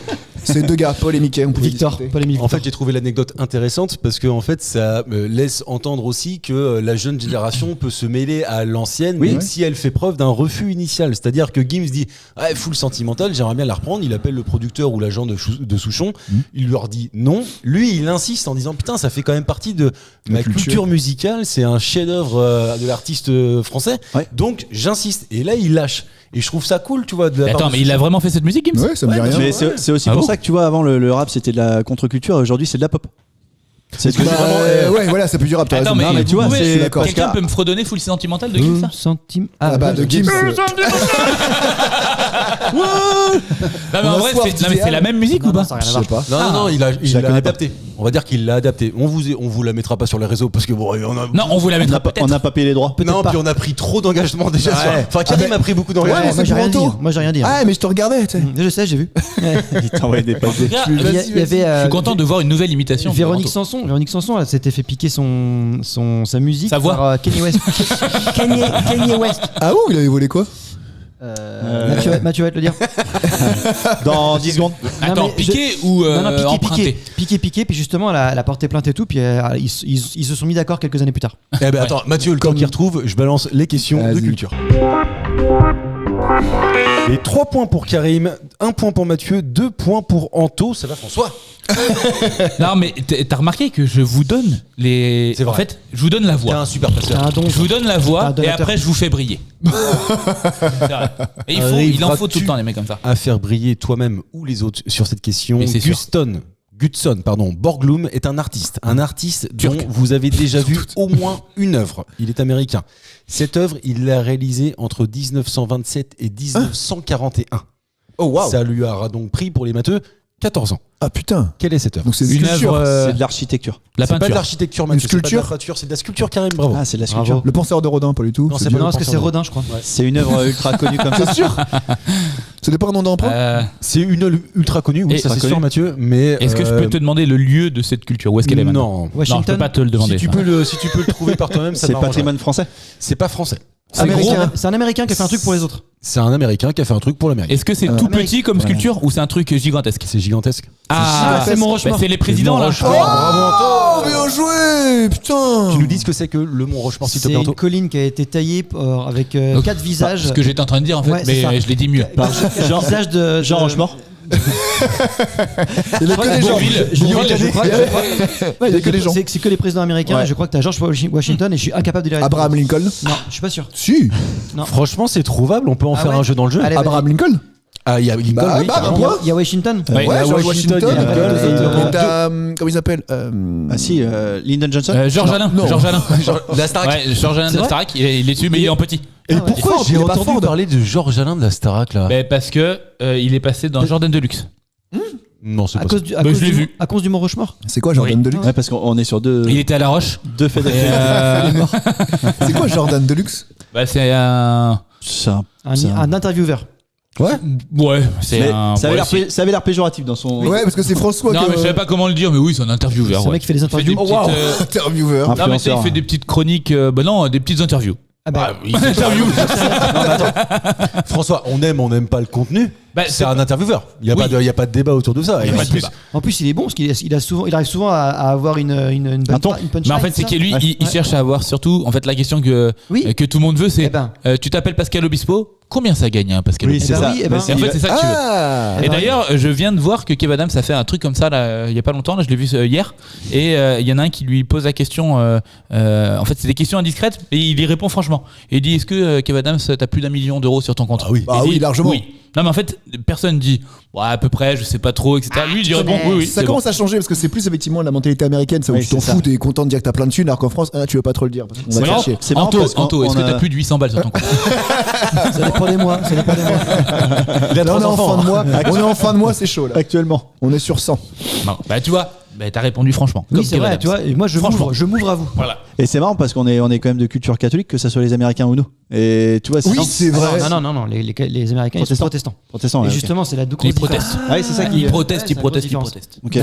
C'est deux gars polémiques, on pouvait Victor, discuter. polémique. En fait, j'ai trouvé l'anecdote intéressante parce que en fait, ça me laisse entendre aussi que la jeune génération peut se mêler à l'ancienne, même si elle fait preuve d'un refus initial. C'est-à-dire que Gims dit ah, full sentimental, j'aimerais bien la reprendre. Il appelle le producteur ou l'agent de Souchon. Il leur dit non. Lui, il insiste en disant putain, ça fait quand même partie de ma culture musicale. C'est un chef-d'œuvre de l'artiste français. Ouais. Donc, j'insiste. Et là, il lâche. Et je trouve ça cool, tu vois. De la part Attends, de mais il a Souchon. vraiment fait cette musique, Gims? Ouais, ça me dit rien. Mais c'est aussi Ah pour bon ça que tu vois, avant le rap c'était de la contre-culture et aujourd'hui c'est de la pop. C'est ce que Bah, c'est vraiment. ouais, voilà, c'est plus du rap, t'as Attends, raison. mais, Non, mais tu vois, vous pouvez- c'est d'accord. quelqu'un parce que- peut me fredonner full sentimental de Gims ça? Ah bah, de Gims. Non, mais en On a vrai, soif c'est d'idéal. la même musique ou pas? Ça n'a rien Je à sais voir. pas. Non, il la l'a connais adapté. On va dire qu'il l'a adapté. On vous la mettra pas sur les réseaux parce que bon, on a. Non, on vous la On mettra n'a pas, peut-être. on n'a pas payé les droits. Non, puis on a pris trop d'engagement déjà. Ouais. Enfin, Karim a pris beaucoup d'engagement. Ouais, mais Moi c'est j'ai pour rien dit. Anto. Moi j'ai rien dit. Ah, mais je te regardais, tu sais. Je sais, j'ai vu. Il t'a envoyé des En papiers. tout cas, Il y je avait. suis content de voir une nouvelle imitation. de Véronique Toronto. Sanson. Véronique Sanson, elle s'était fait piquer sa musique Sa voix. par Kanye West. Kanye West. Ah ouh, il avait volé quoi? Mathieu va te le dire. Dans 10 secondes. Attends, Non, mais piqué ou Non, non, emprunté? piqué, puis justement, elle a porté plainte et tout, puis ils se sont mis d'accord quelques années plus tard. Eh ben attends, Mathieu, le temps qu'il retrouve, je balance les questions de Vas-y. culture. Et 3 points pour Karim, 1 point pour Mathieu, 2 points pour Anto. Ça va, François? Non, mais t'as remarqué que je vous donne les. C'est vrai. En fait, je vous donne la T'es voix. un super passeur. T'as un don. Je vous donne la Un voix et donateur. après je vous fais briller. C'est vrai. Et il en faut Arriveras-tu tout le temps, les mecs comme ça. À faire briller toi-même ou les autres sur cette question. Mais c'est sûr. Gutson, Borglum est un artiste dont vous avez déjà vu au moins une œuvre. Il est américain. Cette œuvre, il l'a réalisée entre 1927 et 1941. Oh waouh. Ça lui aura donc pris pour les matheux 14 ans. Ah putain. Quelle est cette œuvre? Donc c'est Une une sculpture. œuvre. C'est de l'architecture. La C'est pas de peinture. l'architecture, Mathieu. C'est pas de sculpture la peinture, c'est de la sculpture, Karim. Bravo. Ah, c'est de la Bravo. sculpture. Le penseur de Rodin, pas du tout. Non, c'est C'est pas vieux. Non, parce que c'est Rodin, je crois. C'est une œuvre ultra connue comme ça. C'est sûr. C'était pas un nom d'emprunt? C'est une œuvre ultra connue, oui, Et- ça c'est ultra sûr, connue. Mathieu. Mais Est-ce que je peux te demander le lieu de cette culture? Où est-ce qu'elle est maintenant? Non. Non, je peux pas te le demander. Si tu peux le trouver par toi-même, ça C'est m'arrangerait. patrimoine français. C'est pas français. C'est gros. C'est un Américain qui a fait un truc pour les autres. C'est un Américain qui a fait un truc pour l'Amérique. Est-ce que c'est tout petit comme sculpture ou c'est un truc gigantesque? C'est gigantesque. Ah, c'est Mont-Rochemort. C'est les présidents là. Oh, bien joué. Putain. Tu nous dis ce que c'est que le Mont Rochemort, s'il te C'est plaît, une Anto? colline qui a été taillée avec 4 visages. Ce que j'étais en train de dire en fait, Ouais, c'est ça. mais je l'ai dit mieux. Jean, Visage de Jean Rochemort. Il y a que des gens. Bourville. Je Bourville. crois- Ouais, il y a que des gens. C'est que les présidents américains. Ouais. et je crois que t'as George Washington et je suis incapable de les répondre. Abraham Lincoln. Non, je suis pas sûr. Si. Franchement, c'est trouvable. On peut en Ah faire ouais un jeu dans le jeu. Allez, Abraham Lincoln. Ah, il y a Lincoln, Bah, oui. bah, carrément. bah, Il y a Washington. Ouais. Ouais, il y a George Washington, Washington. il y a Et Lincoln. t'as, comment il s'appelle? Ah si, Lyndon Johnson. Georges Alain. non. Georges Alain. La Starac. Ouais, Georges Alain de C'est la vrai Starac, il est dessus, mais il est en petit. Et Ah ouais. pourquoi Il est j'ai fort, il est pas entendu fort, parler de Georges Alain de la Starac là? Parce que il est passé dans Jordan Deluxe. Non, c'est À pas cause ça. du, Bah, je l'ai vu. à cause du Mont Rochemort. C'est quoi Jordan Oui. Deluxe? Ouais, parce qu'on est sur deux Il était à La Roche. faits Et, d'actualité. C'est quoi Jordan Deluxe? bah, c'est un. C'est un- Un, C'est un intervieweur. Ouais, c'est Mais un. ça avait ouais, l'air ça avait l'air péjoratif dans son. Ouais, parce que c'est François Non, mais je savais pas comment le dire, mais oui, c'est un intervieweur. C'est un ouais. mec qui fait des Il fait interviews. petites, intervieweur. Ah. Non, mais tu sais, il Influenceur. fait des petites chroniques. Non, des petites interviews. Ah bah, Il interview. François, on aime pas le contenu. Bah, c'est un intervieweur. Il y a Oui. pas de débat autour de ça. Il y a pas de débat. en plus, il est bon parce qu'il arrive souvent à avoir une bonne ton. une punchline. Mais en fait, c'est que lui, il cherche à avoir surtout. En fait, la question que tout le monde veut, c'est Eh ben. tu t'appelles Pascal Obispo, combien ça gagne, Pascal Oui, Obispo c'est ben ça. oui, eh ben, Bah, Et en fait, c'est ça que tu veux. Ah Et d'ailleurs, je viens de voir que Kev Adams a fait un truc comme ça là, il y a pas longtemps. Là, je l'ai vu hier. Et il y en a un qui lui pose la question. En fait, c'est des questions indiscrètes et il y répond franchement. Et il dit est-ce que Kev Adams, t'as plus d'1 million d'euros sur ton compte? Ah oui. Bah Il oui, dit, largement. Oui. Non, mais en fait, personne dit ouais, à peu près, je sais pas trop, etc. Lui, il répond oui. Ça c'est commence à changer parce que c'est plus effectivement la mentalité américaine, ça où Oui, tu t'en c'est fous, ça. t'es content de dire que t'as plein de thunes, alors qu'en France, tu veux pas trop le dire parce qu'on va te faire chier. C'est marrant Anto, parce qu'on- Anto, est-ce on que a- t'as plus de 800 balles sur ton compte? Ça dépend des mois. Là, on est en fin de mois. On est en fin de mois, c'est chaud là. Actuellement. On est sur 100. Non. Bah, tu vois, t'as répondu franchement. Oui, Comme c'est Kev vrai, Adams. tu vois. Et moi, je m'ouvre à vous. Voilà. Et c'est marrant parce qu'on est quand même de culture catholique, que ça soit les Américains ou nous. Et tu vois, Oui, c'est vrai. Non. Les Américains, ils sont protestants. Protestants. Et ouais, ok. justement, c'est la Ils grosse différence. protestent. Ah oui, c'est ça qui. Ils protestent, c'est ils la protestent, grosse ils protestent. Ok.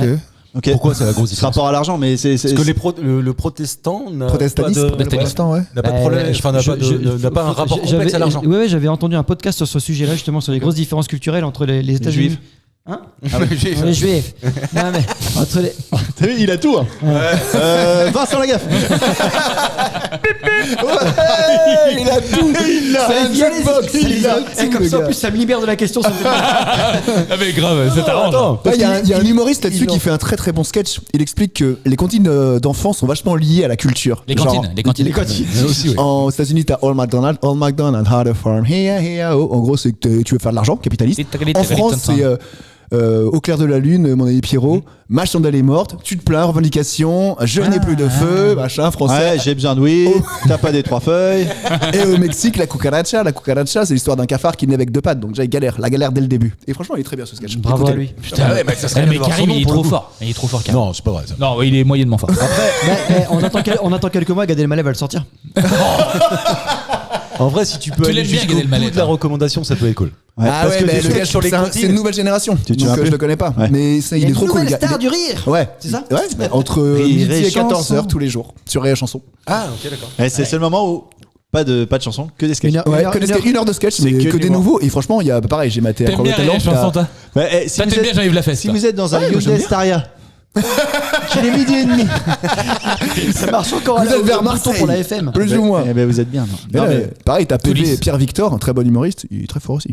Ok. Pourquoi c'est la grosse Ce différence? rapport à l'argent, mais c'est. Parce que le protestant n'a pas Protestaniste, de, protestant, ouais. n'a pas de problème, enfin n'a pas un rapport complexe à l'argent. Ouais, j'avais entendu un podcast sur ce sujet-là, justement, sur les grosses différences culturelles entre les États-Unis. Juifs. Hein Ah oui, j'ai- Les Juifs. Non, mais entre les. T'as vu, il a tout. Hein. Vincent Lagaffe. Il a tout. C'est un jukebox. Il a Et tout, comme le ça, en gars. plus, ça me libère de la question. Ça me fait mal. Ah, mais grave, ça t'arrange. Ouais, Il y a un humoriste là-dessus qui fait un très très bon sketch. Il explique que les cantines d'enfants sont vachement liées à la culture. Les Genre, cantines, les cantines. Les cantines. Mais aussi, oui. Aux États-Unis, t'as Old McDonald had a farm, here, oh. En gros, c'est que tu veux faire de l'argent, capitaliste. En France, c'est au clair de la lune, mon ami Pierrot, ma chandelle est morte, tu te plains, revendication, je n'ai plus de feu, machin, français. Ouais, j'ai besoin de oui. T'as pas des 3 feuilles. Et au Mexique, la cucaracha, c'est l'histoire d'un cafard qui naît avec 2 pattes, donc j'ai la galère dès le début. Et franchement, il est très bien ce sketch. Bravo à Écoutez-le. lui. Putain, ouais, ça serait mais Karim, il est trop fort. Il est trop fort, Karim. Non, c'est pas vrai ça. Non, il est moyennement fort. On attend quelques mois, Gad Elmaleh va le sortir. En vrai, si tu peux Tu aller l'aimes bien, jusqu'au Gad Elmaleh, bout de la toi. recommandation, ça peut être cool. Ouais, Ah parce ouais, que mais des le sketchs gars, sur les c'est cantines. une nouvelle génération, Tu donc vois un peu je le connais pas. Ouais. Mais il est trop cool. le gars. star du rire. Ouais. C'est ça Ouais, entre Rire midi et et 14h chanson. tous les jours sur Rire et Chanson. Ah, ok, d'accord. Ouais, c'est le seul moment où pas de chansons, que des sketchs. Ouais, une heure de sketch, C'est mais que que du des noir. nouveaux. Et franchement, il y a pareil, j'ai maté T'aimes Accro le bien talent. les chansons, toi? Ouais, si Ça, vous t'aimes êtes- bien Jean-Yves Lafesse. Si vous êtes dans un Ouais, moi, j'aime Hyundai bien. Staria, qu'il est midi et demi. Ça marche encore Vous êtes vers Marton Marseille pour la FM. Plus ou moins. Eh ben vous êtes bien. non. Mais Non, là, mais- pareil, t'as PV Toulis. Pierre Victor, un très bon humoriste, il est très fort aussi.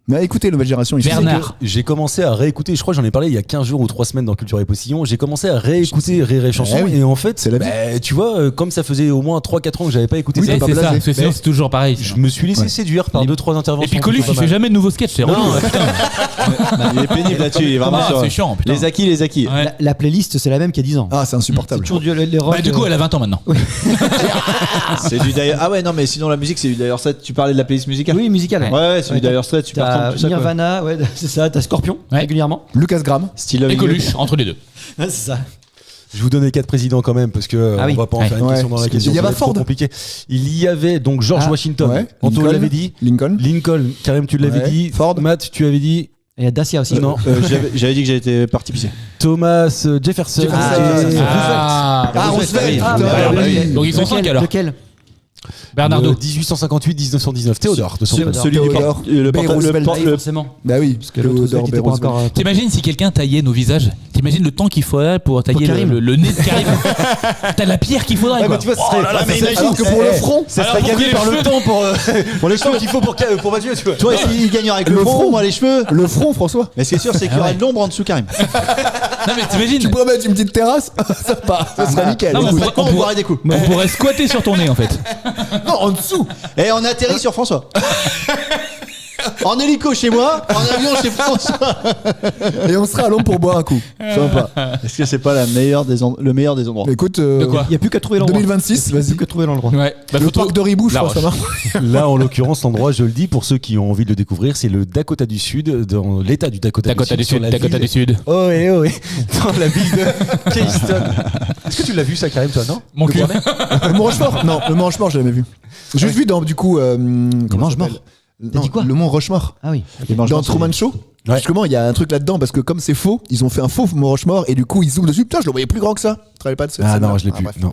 Mais écoutez, Nouvelle Génération, il Bernard. J'ai commencé à réécouter, je crois que j'en ai parlé il y a 15 jours ou 3 semaines dans Culture et Postillon, j'ai commencé à réécouter Rire et Chanson Eh oui. et en fait, C'est la vie. tu vois, comme ça faisait au moins 3-4 ans que j'avais pas écouté Oui, ça, t'es pas C'est ça, blasé. parce que sinon c'est toujours pareil. je me suis laissé séduire par Les- 2-3 interventions. Et puis Coluche, qui il sont fait pas mal. jamais de nouveaux sketchs, c'est relou. Non, Putain. Il est pénible là-dessus, il est vraiment Ah, sur c'est chiant, putain. les acquis. Ouais. La playlist, c'est la même qu'il y a 10 ans. Ah, c'est insupportable. Toujours les rock. Bah, du coup, elle a 20 ans maintenant. C'est du d'ailleurs. Ah ouais, non, mais sinon la musique, c'est du d'ailleurs Straits. Tu parlais de la playlist musicale. Oui, musical. Ouais, c'est du d'ailleurs Straits, Super T'as Tramp, tout ça. quoi. Nirvana, ouais, c'est ça. T'as Scorpion Ouais. régulièrement. Lucas Graham. Still Loving Et You. Coluche, entre les deux. C'est ça. Je vous donne les 4 présidents quand même parce que Ah oui. on va pas en Ouais. faire une Ouais. question dans la Parce que question. il y ça avait va être trop Ford. compliqué. Il y avait donc George Ah, Washington. ouais. Anto Lincoln. l'avait dit. Lincoln. Karim, tu l'avais Ouais. dit. Ford. Matt, tu avais dit. Et il y a Dacia aussi. Non. J'avais dit que j'étais parti pisser. Thomas Jefferson. Ah, Roosevelt. Ah, Putain, ouais, bah ouais, oui. ouais. Donc ils sont 5 alors. Lequel Bernardo. 1858-1919. Théodore, de son Ce- prénom. Celui du Théodore. le Bay porte- Roosevelt. le- Ah oui, le- forcément. Bah oui, Parce que l'autre Théodore Roosevelt était pas Roosevelt. encore. T'imagines si quelqu'un taillait nos visages? T'imagines le temps qu'il faudrait pour tailler Karim. le nez de Karim? T'as la pierre qu'il faudrait, Ouais, quoi. mais tu vois, Oh là là, mais imagine. Alors que pour le front, Ça Alors, serait pour que gagné les par le cheveux- temps pour les temps qu'il faut pour Mathieu, tu vois. Toi, il gagnerait avec le Le front, front. moi les cheveux. le front, François. Mais ce qui est sûr, c'est qu'il y aurait de l'ombre en dessous, Karim. Non, mais t'imagines. Tu pourrais mettre une petite terrasse, ça part, ça serait nickel. Non, mais Écoute. on boirait des coups. On pourrait squatter sur ton nez, en fait. Non, en dessous. Et on atterrit sur François. En hélico chez moi, en avion chez François. Et on sera à Londres pour boire un coup. Sympa. Est-ce que c'est pas le meilleur des endroits? Écoute, De quoi? Il n'y a plus qu'à trouver l'endroit. 2026, Il y a vas-y. plus qu'à trouver l'endroit. Ouais. Bah, Le photo. parc de Ribou, je La crois, ça Roche. marche. Là, en l'occurrence, l'endroit, je le dis pour ceux qui ont envie de le découvrir, c'est le Dakota du Sud, dans l'état du Dakota, Dakota du sur Sud, la Dakota ville- du Sud. Oh oui, dans la ville de Keystone. Est-ce que tu l'as vu ça, Karim, toi, non Mon cul. Le Mont Rochefort. Non, le Mont Rochefort, j'ai jamais vu. Juste vu dans, du coup. Mange-Mort. Non, dit quoi le mont Rochemort. Ah oui. Dans Truman Show. Ouais. Justement, il y a un truc là-dedans parce que comme c'est faux, ils ont fait un faux mont Rochemort et du coup ils zooment dessus. Putain, je le voyais plus grand que ça. Tu travailles pas de cette Ah scène-là. non, je l'ai plus. bref. Non.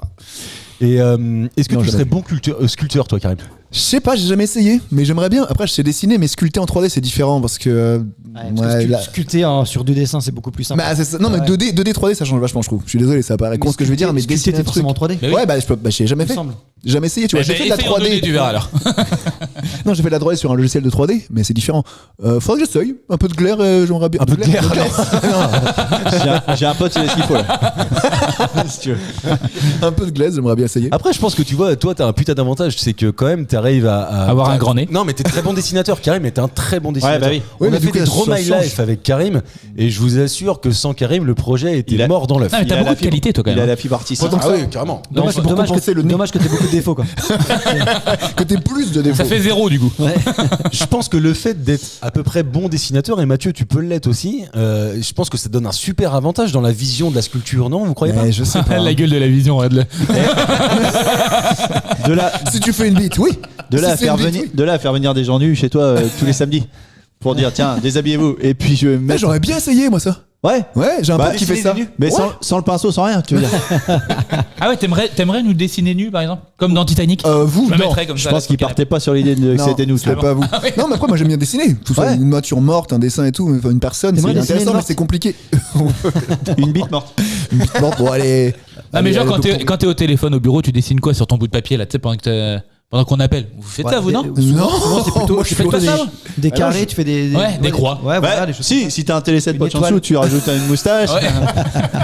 Et est-ce que Non, tu jamais. serais bon sculpteur, toi, Karim? Je sais pas, j'ai jamais essayé, mais j'aimerais bien. Après, je sais dessiner, mais sculpter en 3D c'est différent parce que. Sculpter sur 2 dessins, c'est beaucoup plus simple. Bah, c'est ça. Non, mais 2D, 3D ça change vachement, je trouve. Je suis désolé, ça paraît con ce que je veux dire, mais sculpter, dessiner t'es un truc. forcément en 3D. Mais oui. Ouais, bah, j'ai jamais Il me fait. semble. J'ai jamais essayé, tu vois. J'ai fait de la Essaye en 2D, 3D. tu verras alors. Non, j'ai fait de la 3D sur un logiciel de 3D, mais c'est différent. Faudrait que j'essaye. Un peu de glaire, j'aimerais bien. Un peu de glaire. J'ai un pote, il a ce qu'il faut là. Si tu veux. Un peu de glaise, j'aimerais bien essayer. Après, je pense que tu vois, toi, t'as un putain d'avantage, c'est que quand même, t'arrives à Avoir un grand nez. Non, mais t'es très bon dessinateur, Karim, mais t'es un très bon dessinateur. bah oui. On Oui, mais a du fait coup, des Draw ça My change. Life avec Karim, et je vous assure que sans Karim, le projet était Il a- mort dans l'œuf. Non, mais Il t'as a beaucoup la de fibre. qualité, toi, quand Il a même. la fibre artistique. Autant que Ah ça. oui, carrément. Dommage, pour compenser le nez. dommage que t'aies beaucoup de défauts, quoi. Que t'aies plus de défauts. Ça fait 0 du coup. Je pense que le fait d'être à peu près bon dessinateur, et Mathieu, tu peux l'être aussi, je pense que ça donne un super avantage dans la vision de la sculpture, non? Vous croyez pas? Mais je sais pas. La gueule de la vision, regarde-le. De là, Si tu fais une bite, oui. de là Si à c'est faire une bite, venir, oui. de là à faire venir des gens nus chez toi tous les samedis pour dire tiens déshabillez-vous et puis je Mais mets. j'aurais bien essayé, moi, ça. Ouais. Ouais, j'ai un Bah, pote qui fait ça. Mais Ouais. sans le pinceau, sans rien, tu veux dire. Ah ouais, t'aimerais nous dessiner nus par exemple? Comme dans Titanic? Vous, Je me non. mettrais comme Je ça. pense qu'il partait pas sur l'idée que Non, c'était nous. tu c'était vois. pas vous. Non, mais après, moi j'aime bien dessiner. Tout ça, Ouais. une nature morte, un dessin et tout, enfin, une personne, c'est T'aimerais dessiner intéressant, une mais morte c'est compliqué. Une bite morte. Bon, bon, allez. Ah mais Allez, genre allez, quand t'es au téléphone au bureau, tu dessines quoi sur ton bout de papier là, tu sais, pendant qu'on appelle? Vous faites ça vous, non? Non, Souvent, c'est plutôt, moi, tu je fais fais pas plutôt ça, des, moi. des Alors, carrés, tu fais des Ouais, des croix. Ouais, voilà, des choses. Si t'as un télé7 Une pote en étoile. dessous, tu rajoutes une moustache. Ouais.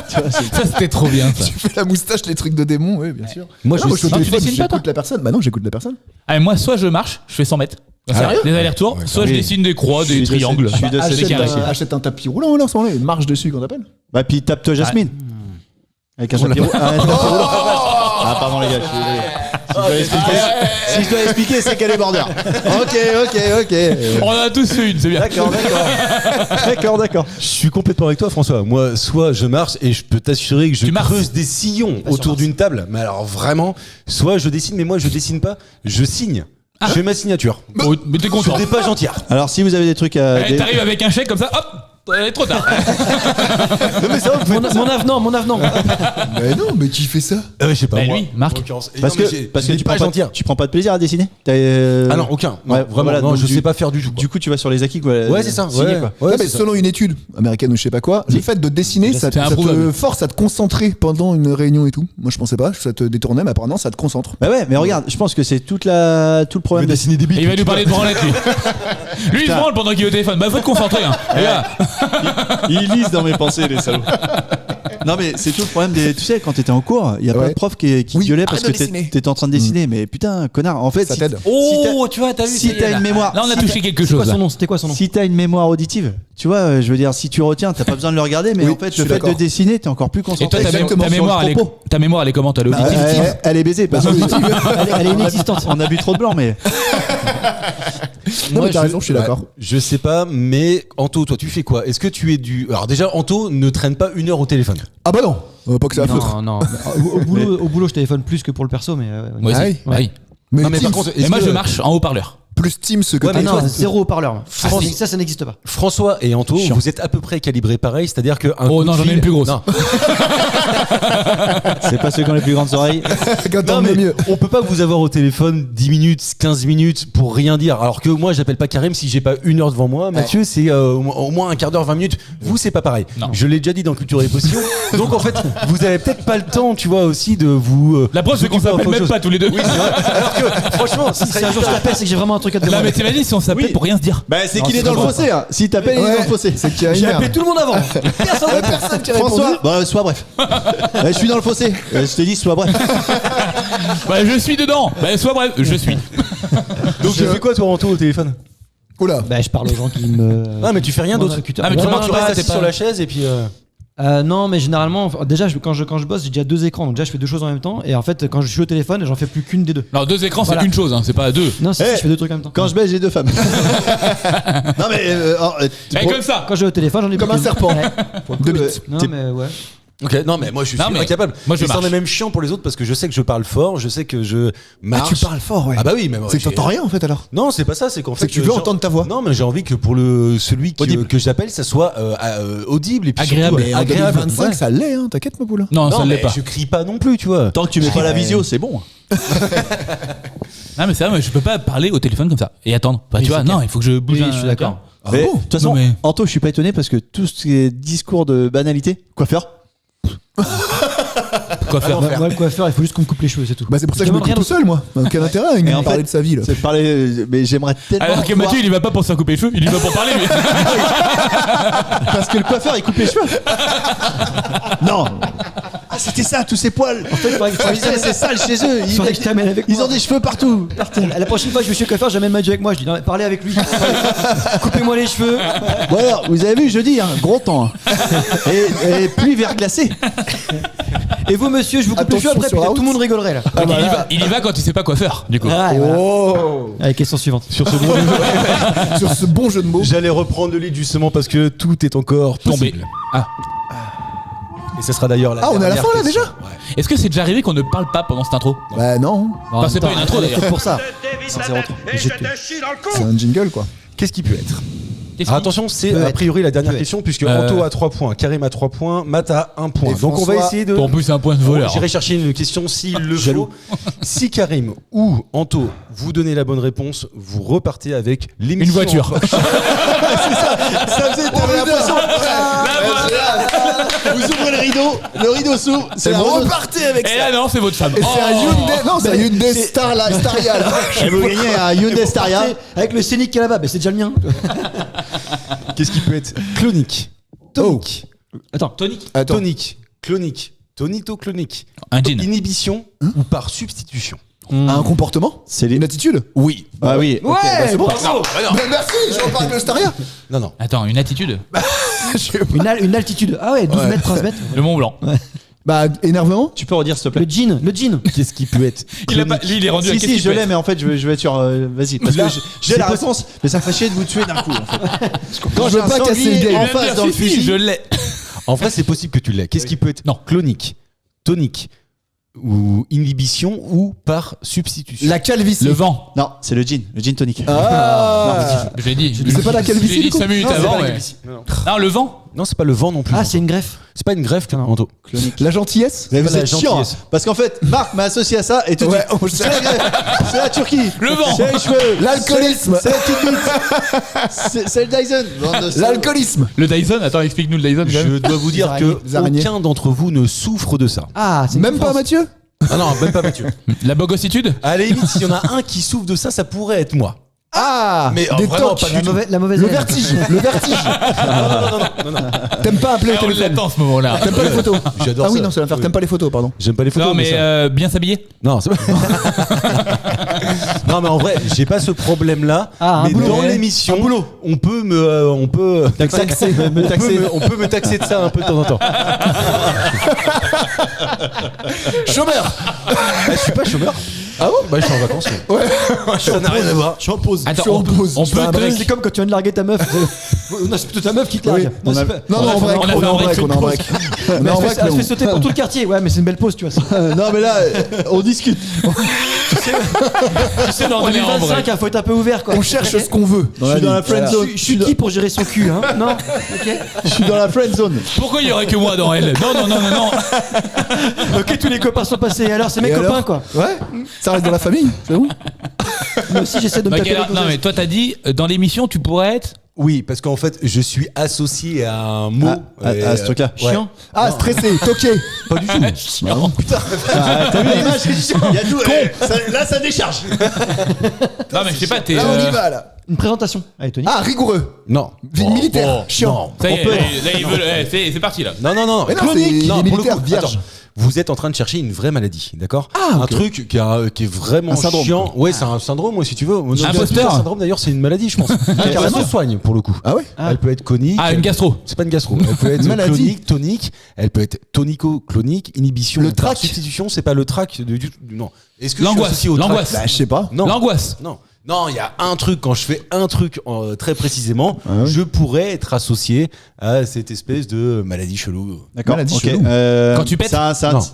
Tu vois, c'est- Ça c'était trop bien ça. Tu fais la moustache, les trucs de démon, oui, bien sûr. Moi, Non, je suis au Ah, tu téléphone, dessines pas, toi j'écoute la personne. Bah non, j'écoute la personne. Ah, moi soit je marche, je fais 100 mètres. Sérieux Des allers-retours, soit je oui. dessine des croix, Je des suis de ce- triangles. je suis de ce- des Achète, carrés. achète un tapis roulant, là, en ce moment-là, une marche dessus, qu'on appelle. Bah puis tape-toi Jasmine. Avec un tapis roulant. Ah pardon les gars, je suis désolé. Si je dois expliquer, c'est qu'elle est border. Ok. On en a tous fait une, c'est bien. D'accord. Je suis complètement avec toi, François. Moi, soit je marche et je peux t'assurer que je Tu marches. creuse des sillons autour d'une table. Mais alors vraiment, soit je dessine, mais moi je dessine pas, je signe. Je fais ma signature. Oh, mais t'es content. Sur des pages entières. Alors si vous avez des trucs à. Eh, T'arrives avec un chèque comme ça, hop, trop tard. Mon avenant. Mais non, mais qui fait ça? Je sais pas. Bah, moi, lui, Marc. en l'occurrence. Et Parce non, mais que, j'ai- parce j'ai que des tu prends, pages pas, entières. tu prends pas de plaisir à dessiner. Ah non, aucun. Non, Ouais, vraiment, voilà, non, donc je du- sais pas faire du tout. quoi. Du coup, tu vas sur les acquis. Quoi, Ouais, c'est ça. signer, Ouais, quoi. ouais, Non, mais c'est ça. selon une étude américaine ou je sais pas quoi, le fait de dessiner, ça C'est te improbable. force à te concentrer pendant une réunion et tout. Moi, je pensais pas, ça te détournait, mais apparemment, ça te concentre. Bah ouais, mais regarde, je pense que c'est tout le problème. de- dessiner des Et il va nous parler de branlette, lui. Lui, il se branle pendant qu'il est au téléphone. Bah, faut te concentrer, hein. Les gars. Ils lisent dans mes pensées, les salauds. Non, mais c'est tout le problème des. Tu sais, quand t'étais en cours, il y a plein Ouais. de profs qui Oui, gueulaient parce que arrête de dessiner. t'étais en train de dessiner. Mais putain, connard, en fait, Ça si t'aide. Oh, tu vois, t'as vu si ça y est, t'as là. une mémoire- Là, on a si touché quelque C'était quoi chose. son nom C'était quoi son nom si t'as une mémoire auditive, tu vois, je veux dire, si tu retiens, t'as pas besoin de le regarder, mais Oui, en fait, je suis le fait de d'accord. dessiner, t'es encore plus Et toi, concentré. Exactement, sur le propos. ta mémoire, elle est comment? T'as l'auditif? Elle est baisée parce que Elle est inexistante. on a bu trop de blanc, mais Non, mais t'as raison, je suis d'accord. Je sais pas, mais Anto, toi, tu fais quoi? Est-ce que tu es du. Alors, déjà, Anto ne traîne pas 1 heure au téléphone. Ah bah non, pas que ça à foutre. Non. Au boulot, je téléphone plus que pour le perso, mais. Moi Ah aussi. oui. Bah oui. Mais Non, mais par Teams, contre, Et est-ce moi, que je marche en haut-parleur. plus Teams que Ouais, mais Teams. non, toi, zéro haut-parleur. France- Ça n'existe pas. François et Anto, Chiant. vous êtes à peu près calibrés pareil, c'est-à-dire que. Oh non, j'en ai une plus grosse. Non, c'est pas ceux qui ont les plus grandes oreilles. Quand Non, on mais est mieux. on peut pas vous avoir au téléphone 10 minutes, 15 minutes pour rien dire. Alors que moi, j'appelle pas Karim si j'ai pas 1 heure devant moi. Mathieu, c'est au moins un quart d'heure, 20 minutes. Vous, c'est pas pareil. Non. Je l'ai déjà dit dans Culture et Potion. Donc en fait, vous avez peut-être pas le temps, tu vois, aussi de vous. La preuve, c'est qu'on occuper s'appelle autre même chose. pas tous les deux. Oui, c'est vrai. Alors que, franchement, ce Si serait un jour je t'appelle, c'est que j'ai vraiment un truc à te Là, demander. mais t'imagines si on s'appelait Oui. pour rien se dire. Bah, c'est Non, qu'il est c'est dans le pas fossé. Hein. Si t'appelles, il est Ouais, dans le fossé. c'est qu'il y a une J'ai merde. appelé tout le monde avant. Personne qui a répondu. François, bah, sois bref. Je suis dans le fossé. Je t'ai dit, sois bref. Bah, je suis dedans. Bah, sois bref, je suis. Donc tu fais quoi, toi, Anto, au téléphone? Oula. Bah, je parle aux gens qui me. Ah, mais tu fais rien Mon d'autre. interlocuteur. Ah, mais tu Ouais, marches Tu pas, restes t'es assis pas sur la chaise et puis. Non, mais généralement, déjà, quand je bosse, j'ai déjà 2 écrans. Donc, déjà, je fais 2 choses en même temps. Et en fait, quand je suis au téléphone, j'en fais plus qu'une des 2. Alors, 2 écrans, c'est Voilà. une chose, hein, c'est pas 2. Non, si, Eh, je fais 2 trucs en même temps. Quand je baise, j'ai 2 femmes. Non, mais. Et comme ça. Quand je vais au téléphone, j'en ai Comme plus un qu'une. serpent. Ouais. De bite. Non, T'es- mais ouais. Ok, non mais moi je suis Non, mais incapable. moi, je Et c'en marche. est même chiant pour les autres parce que je sais que je parle fort, je sais que je marche. tu parles fort, ouais. Ah bah oui, mais moi, C'est que t'entends rien en fait alors. Non, c'est pas ça, c'est qu'en fait C'est que tu veux j'ai- entendre ta voix. Non, mais j'ai envie que pour celui que j'appelle, ça soit audible et puis Agréable. surtout, Mais en agréable. 2025, Ouais. ça l'est, hein, t'inquiète, ma poule. Non, ça Non, ne l'est mais pas. je crie pas non plus, tu vois. Tant que tu mets pas la visio, c'est bon. Non, mais c'est vrai, mais je peux pas parler au téléphone comme ça et attendre. Bah, tu vois, non, il faut que je bouge. Oui, je suis d'accord. Mais, bon de toute façon, Non, mais- Anto, je suis pas étonné parce que tous ces discours de banalité, coiffeur, Quoi faire Moi, le coiffeur, il faut juste qu'on me coupe les cheveux, c'est tout. Bah c'est pour ça que je me demande coupe rien tout seul, moi. Quel intérêt il en me parler fait, de sa vie là. c'est de parler. Mais j'aimerais tellement. Alors que pouvoir- Mathieu, il y va pas pour se faire couper les cheveux, il y va pour parler, lui. Parce que le coiffeur, il coupe les cheveux. Non. Ah, c'était ça, tous ces poils. En fait, il faudrait que- C'est sale chez eux. il faudrait que je t'amène avec Ils moi. ont des cheveux partout. La prochaine fois que je vais chez le coiffeur, j'amène Mathieu avec moi. Je dis non, mais parlez avec lui. Coupez-moi les cheveux. Bon alors, vous avez vu jeudi, hein, gros temps. Et pluie verglacée. Et vous, monsieur, je vous coupe les cheveux Attention après, sur la puis tout le route. monde rigolerait là. Donc, il y va quand il sait pas quoi faire, du coup. Ah, et voilà. Oh. Allez, question suivante. Sur ce bon Sur ce bon jeu de mots. J'allais reprendre le lead justement parce que tout est encore Tombé. possible. Ah. Et ce sera d'ailleurs la Ah, on est à la dernière fin, là, question. déjà Ouais. Est-ce que c'est déjà arrivé qu'on ne parle pas pendant cette intro Bah non, Enfin, c'est pas une intro, d'ailleurs. C'est pour ça. Et je te chie dans le cou. c'est un jingle quoi. Qu'est-ce qui peut être Qu'est-ce Alors qu'il- attention, c'est Peut a être. priori la dernière Peut question puisque Euh. Anto a 3 points, Karim a 3 points, Matt a 1 point. Et Donc on va François- essayer de... En plus, c'est un point de voleur. J'irai chercher une question s'il le faut. Si Karim ou Anto vous donnez la bonne réponse, vous repartez avec l'émission. Une voiture. en poche. Ça faisait t'avais l'impression. Vous ouvrez le rideau s'ouvre. C'est la Vous remote. repartez avec Et ça. là, non, c'est votre femme. Et c'est un Oh. Hyundai. Non, c'est un Hyundai Staria là. Et vous gagnez un Hyundai Staria. Avec le scénic qui est là-bas, mais c'est déjà le mien. Qu'est-ce qui peut être clonique, tonique, Attends. Tonique. Attends. tonique, clonique, tonito-clonique, Un jean. inhibition ou par substitution? Un comportement. C'est les. Une attitude. Oui. Ah oui. Ouais, c'est bon. bravo. Bah, merci, j'en parle de Staria. Non, non. Attends, une attitude. Une altitude. Ah ouais, 12 mètres, 13 mètres. Le Mont Blanc. Bah, énervement. Tu peux redire s'il te plaît. Le jean. Le jean. Qu'est-ce qui peut être Il a pas, lui, il est rendu à Si, qu'est-ce si, qu'il je peut l'ai, être mais en fait, je vais être sur. Vas-y, parce que j'ai la réponse, mais ça ferait chier de vous tuer d'un coup. En fait. Quand Je veux pas casser le game. en Il vient de face dire, dans le si, si, fusil, je l'ai. En vrai, c'est possible que tu l'aies. Qu'est-ce qui peut être Non. clonique, tonique ou inhibition ou par substitution? La calvitie. Le vent. Non, c'est le gin tonic. Ah. Je l'ai dit. C'est pas la calvitie, Je l'ai dit du coup 5 minutes Non, c'est avant. pas la mais- calvitie. Non, le vent. Non, c'est pas le vent non plus. Ah, c'est une greffe. C'est pas une greffe, Anto. La gentillesse. Vous pas la êtes chiant, gentillesse. hein, parce qu'en fait, Marc m'a associé à ça et tout de Ouais, suite, on c'est sait. la greffe, c'est la Turquie, Le vent. c'est les cheveux, L'alcoolisme. c'est la petite bite, c'est le Dyson. Bande de salauds. L'alcoolisme. Le Dyson. Attends, explique-nous le Dyson. quand même. Je dois vous dire que Les araignées. aucun d'entre vous ne souffre de ça. Ah, c'est une Même pas souffrance. Mathieu. Ah non, même pas Mathieu. La bogossitude. À la limite, s'il y en a un qui souffre de ça, ça pourrait être moi. Ah. Mais des vraiment tocs. pas du La tout. mauvaise Le haleine. vertige. Le vertige. T'aimes pas appeler Ah, au on téléphone. l'attend ce moment-là. T'aimes pas les photos. J'adore Ah oui, ça. non, ça va faire. T'aimes pas les photos, pardon. J'aime pas les photos. Non, mais ça- bien s'habiller. Non, c'est pas... non, mais en vrai, j'ai pas ce problème-là. Ah, un mais boulot. dans Ouais. l'émission, on peut me Taxer, me taxer. on peut me taxer de ça un peu de temps en temps. Chômeur. Je suis pas chômeur. Ah bon? Bah, je suis en vacances. Ouais. Ça n'a rien à voir. Je suis en pause. Attends, je suis en pause. on Je fais peut un te- break. C'est comme quand tu viens de larguer ta meuf. Non, c'est plutôt ta meuf qui te largue. Oui, Non, on a- c'est pas- Non, non, en break. on a On fait est un en break, break. c'est On est en break. On est Mais en elle break, se fait- elle se mais fait sauter pour tout le quartier. Ouais, mais c'est une belle pause, tu vois. Non mais là, on discute. Tu sais, dans On est en 2025, il faut être un peu ouvert, quoi. on cherche ce qu'on veut. Je suis dans la friend zone. Je suis qui pour gérer son cul, hein? Non? Ok. Je suis dans la friend zone. Pourquoi il y aurait que moi dans elle? Non, non, non, non, non. Ok, tous les copains sont passés. Alors, c'est mes Et copains, alors quoi. Ouais. Ça reste dans la famille. C'est bon. Moi aussi, j'essaie de me Ok, taper alors, les non, gonzesses. mais toi, t'as dit, dans l'émission, tu pourrais être. Oui, parce qu'en fait, je suis associé à un mot. À ce truc-là. Ouais. Chiant. Ah, stressé, toqué. Pas du tout. Chiant. Ah, t'as vu l'image? Il y a tout. Là, ça décharge. Non, mais je sais pas, t'es. Là, on y va là. Une présentation. Allez, Tony. Ah, rigoureux. Non. Vie militaire. bon, Chiant. Ça y est, On peut. là, il veut. C'est parti là. Non, non, non. Mais non, c'est Chronique. des pour le militaires coup, vierges. attends. Vous êtes en train de chercher une vraie maladie, d'accord? Ah, Un ok. truc qui est vraiment Un syndrome, chiant. Ouais, c'est un syndrome, moi, si tu veux. Imposteur. Un syndrome, d'ailleurs, c'est une maladie, je pense. Elle se soigne, pour le coup. Ah ouais. Elle peut être conique. Ah, une gastro. C'est pas une gastro. Elle peut être Maladie. clonique, tonique. Elle peut être tonico-clonique, inhibition. Le par trac. substitution, c'est pas le trac non. Est-ce que je suis L'angoisse. associé au trac? L'angoisse. Bah, je sais pas. Non. L'angoisse. Non. Non, il y a un truc, quand je fais un truc très précisément, je pourrais être associé à cette espèce de maladie chelou. D'accord. Maladie Ok. chelou. Quand tu pètes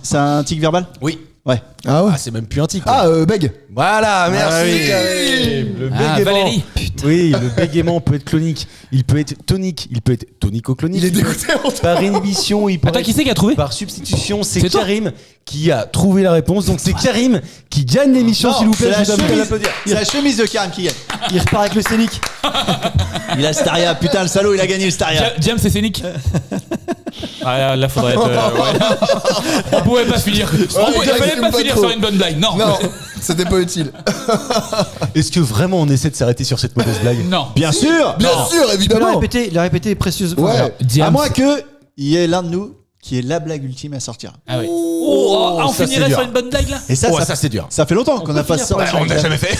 C'est un tic verbal. Oui. Ouais. Ah ouais. Ah, c'est même plus un tic. quoi. Beg. Voilà, merci. oui. Karim. Le Ah, bégaiement. Valérie. Oui, le bégaiement peut être clonique, il peut être tonique, il peut être tonico-clonique. Il est dégoûté. Par inhibition, il peut Attends, être qui c'est qui a trouvé? par substitution. C'est C'est toi. Karim qui a trouvé la réponse. Donc c'est Karim qui gagne l'émission, s'il vous plaît. C'est Je la vous donne chemise. l'applaudir. C'est la chemise de Karim qui gagne. Il repart avec le scénic. Il a Staria. Putain, le salaud, il a gagné le Staria. James, c'est scénique. Ah, là, faudrait être. Ouais. On pouvait pas finir. Il il fallait assume pas pas finir trop. sur une bonne blague. Non. Non, c'était pas utile. Est-ce que vraiment on essaie de s'arrêter sur cette mauvaise blague? Non. Bien sûr. Bien sûr, Tu peux évidemment. la répéter précieusement. Ouais. Alors, Diams. À moins que il y ait l'un de nous qui est la blague ultime à sortir. Ah oui. On ça, c'est finirait dur. sur une bonne blague là. Et ça, Ouais, ça c'est dur. ça fait longtemps qu'on n'a pas finir sorti. par la jamais fait.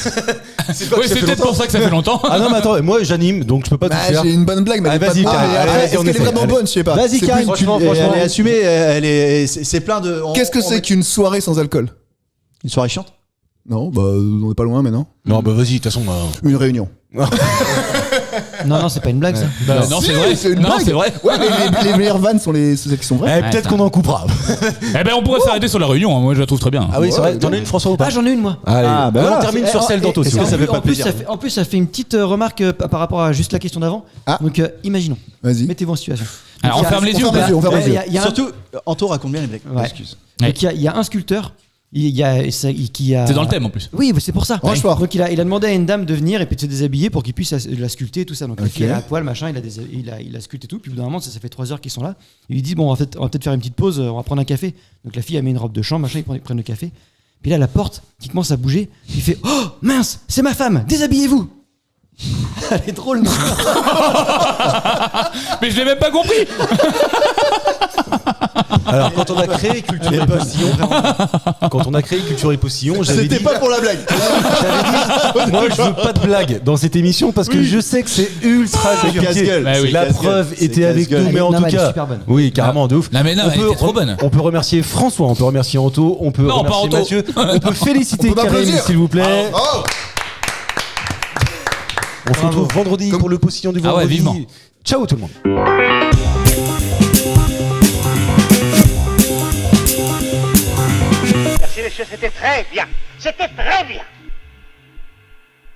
Oui, c'est peut-être pour ça que ça fait longtemps. Ah non, mais attends, moi j'anime donc je peux pas tout Bah, faire. j'ai une bonne blague, mais Allez, elle est vas-y, pas Karim. bonne. Allez, Après, vas-y, on est-ce qu'elle est essaie. vraiment Allez. bonne? Je sais pas. Vas-y, C'est Karim, plus- franchement, elle est assumée. C'est plein de. Qu'est-ce que c'est qu'une soirée sans alcool? Une soirée chiante. Non, bah on est pas loin, mais non. Non, bah vas-y, de toute façon. Une réunion. non, c'est pas une blague ça. Bah, non, Si, c'est vrai. c'est une Non, blague. c'est vrai. Ouais, mais les meilleures vannes sont celles qui sont vraies. Peut-être qu'on en coupera. Eh ben, on pourrait s'arrêter sur la réunion. Moi, je la trouve très bien. Ah oui, c'est vrai. T'en as une, François, ou pas? Ah, j'en ai une moi. Allez, Ah, bah on voilà. termine sur celle d'Anto. Est-ce si que vous ça voulez. fait pas plaisir? En plus, ça fait une petite remarque par rapport à juste la question d'avant. Ah. Donc, imaginons. Vas-y. Mettez-vous en situation. Alors, on Donc, il y a- ferme les yeux ou ferme les pas yeux, on ferme les yeux. Il y a un- Surtout, Anto raconte bien les blagues. Ouais. Excuse. Donc, il y a un sculpteur. Qui a. C'est dans le thème en plus. Oui, c'est pour ça. Franchement. Donc il a demandé à une dame de venir et puis de se déshabiller pour qu'il puisse la sculpter tout ça. Donc la Ok. fille elle est à poil machin, il a sculpté tout. Puis au bout d'un moment, ça fait 3 heures qu'ils sont là. Ils lui disent bon, on va peut-être faire une petite pause, on va prendre un café. Donc la fille a mis une robe de chambre, machin, ils prennent le café. Puis là la porte qui commence à bouger, il fait oh mince, c'est ma femme, déshabillez-vous. Elle est drôle, non? Mais je l'ai même pas compris. Alors, quand on a créé Culture et Postillon, j'avais dit, C'était pas pour la blague. moi je veux pas de blague dans cette émission parce que je sais que c'est ultra compliqué. casse-gueule. Bah oui, La casse-gueule. preuve C'est était avec casse-gueule. nous, mais en Non, tout mais elle est cas, super bonne. oui, carrément de ouf. Non, mais non, elle était trop bonne. On peut remercier François, on peut remercier Anto, on peut Non, pas remercier Anto. Mathieu, on peut féliciter On peut Karim, m'applaudir. s'il vous plaît. Oh. On se retrouve vendredi pour le postillon du Ah ouais, vendredi. vivement. Ciao tout le monde. Merci messieurs, c'était très bien. C'était très bien.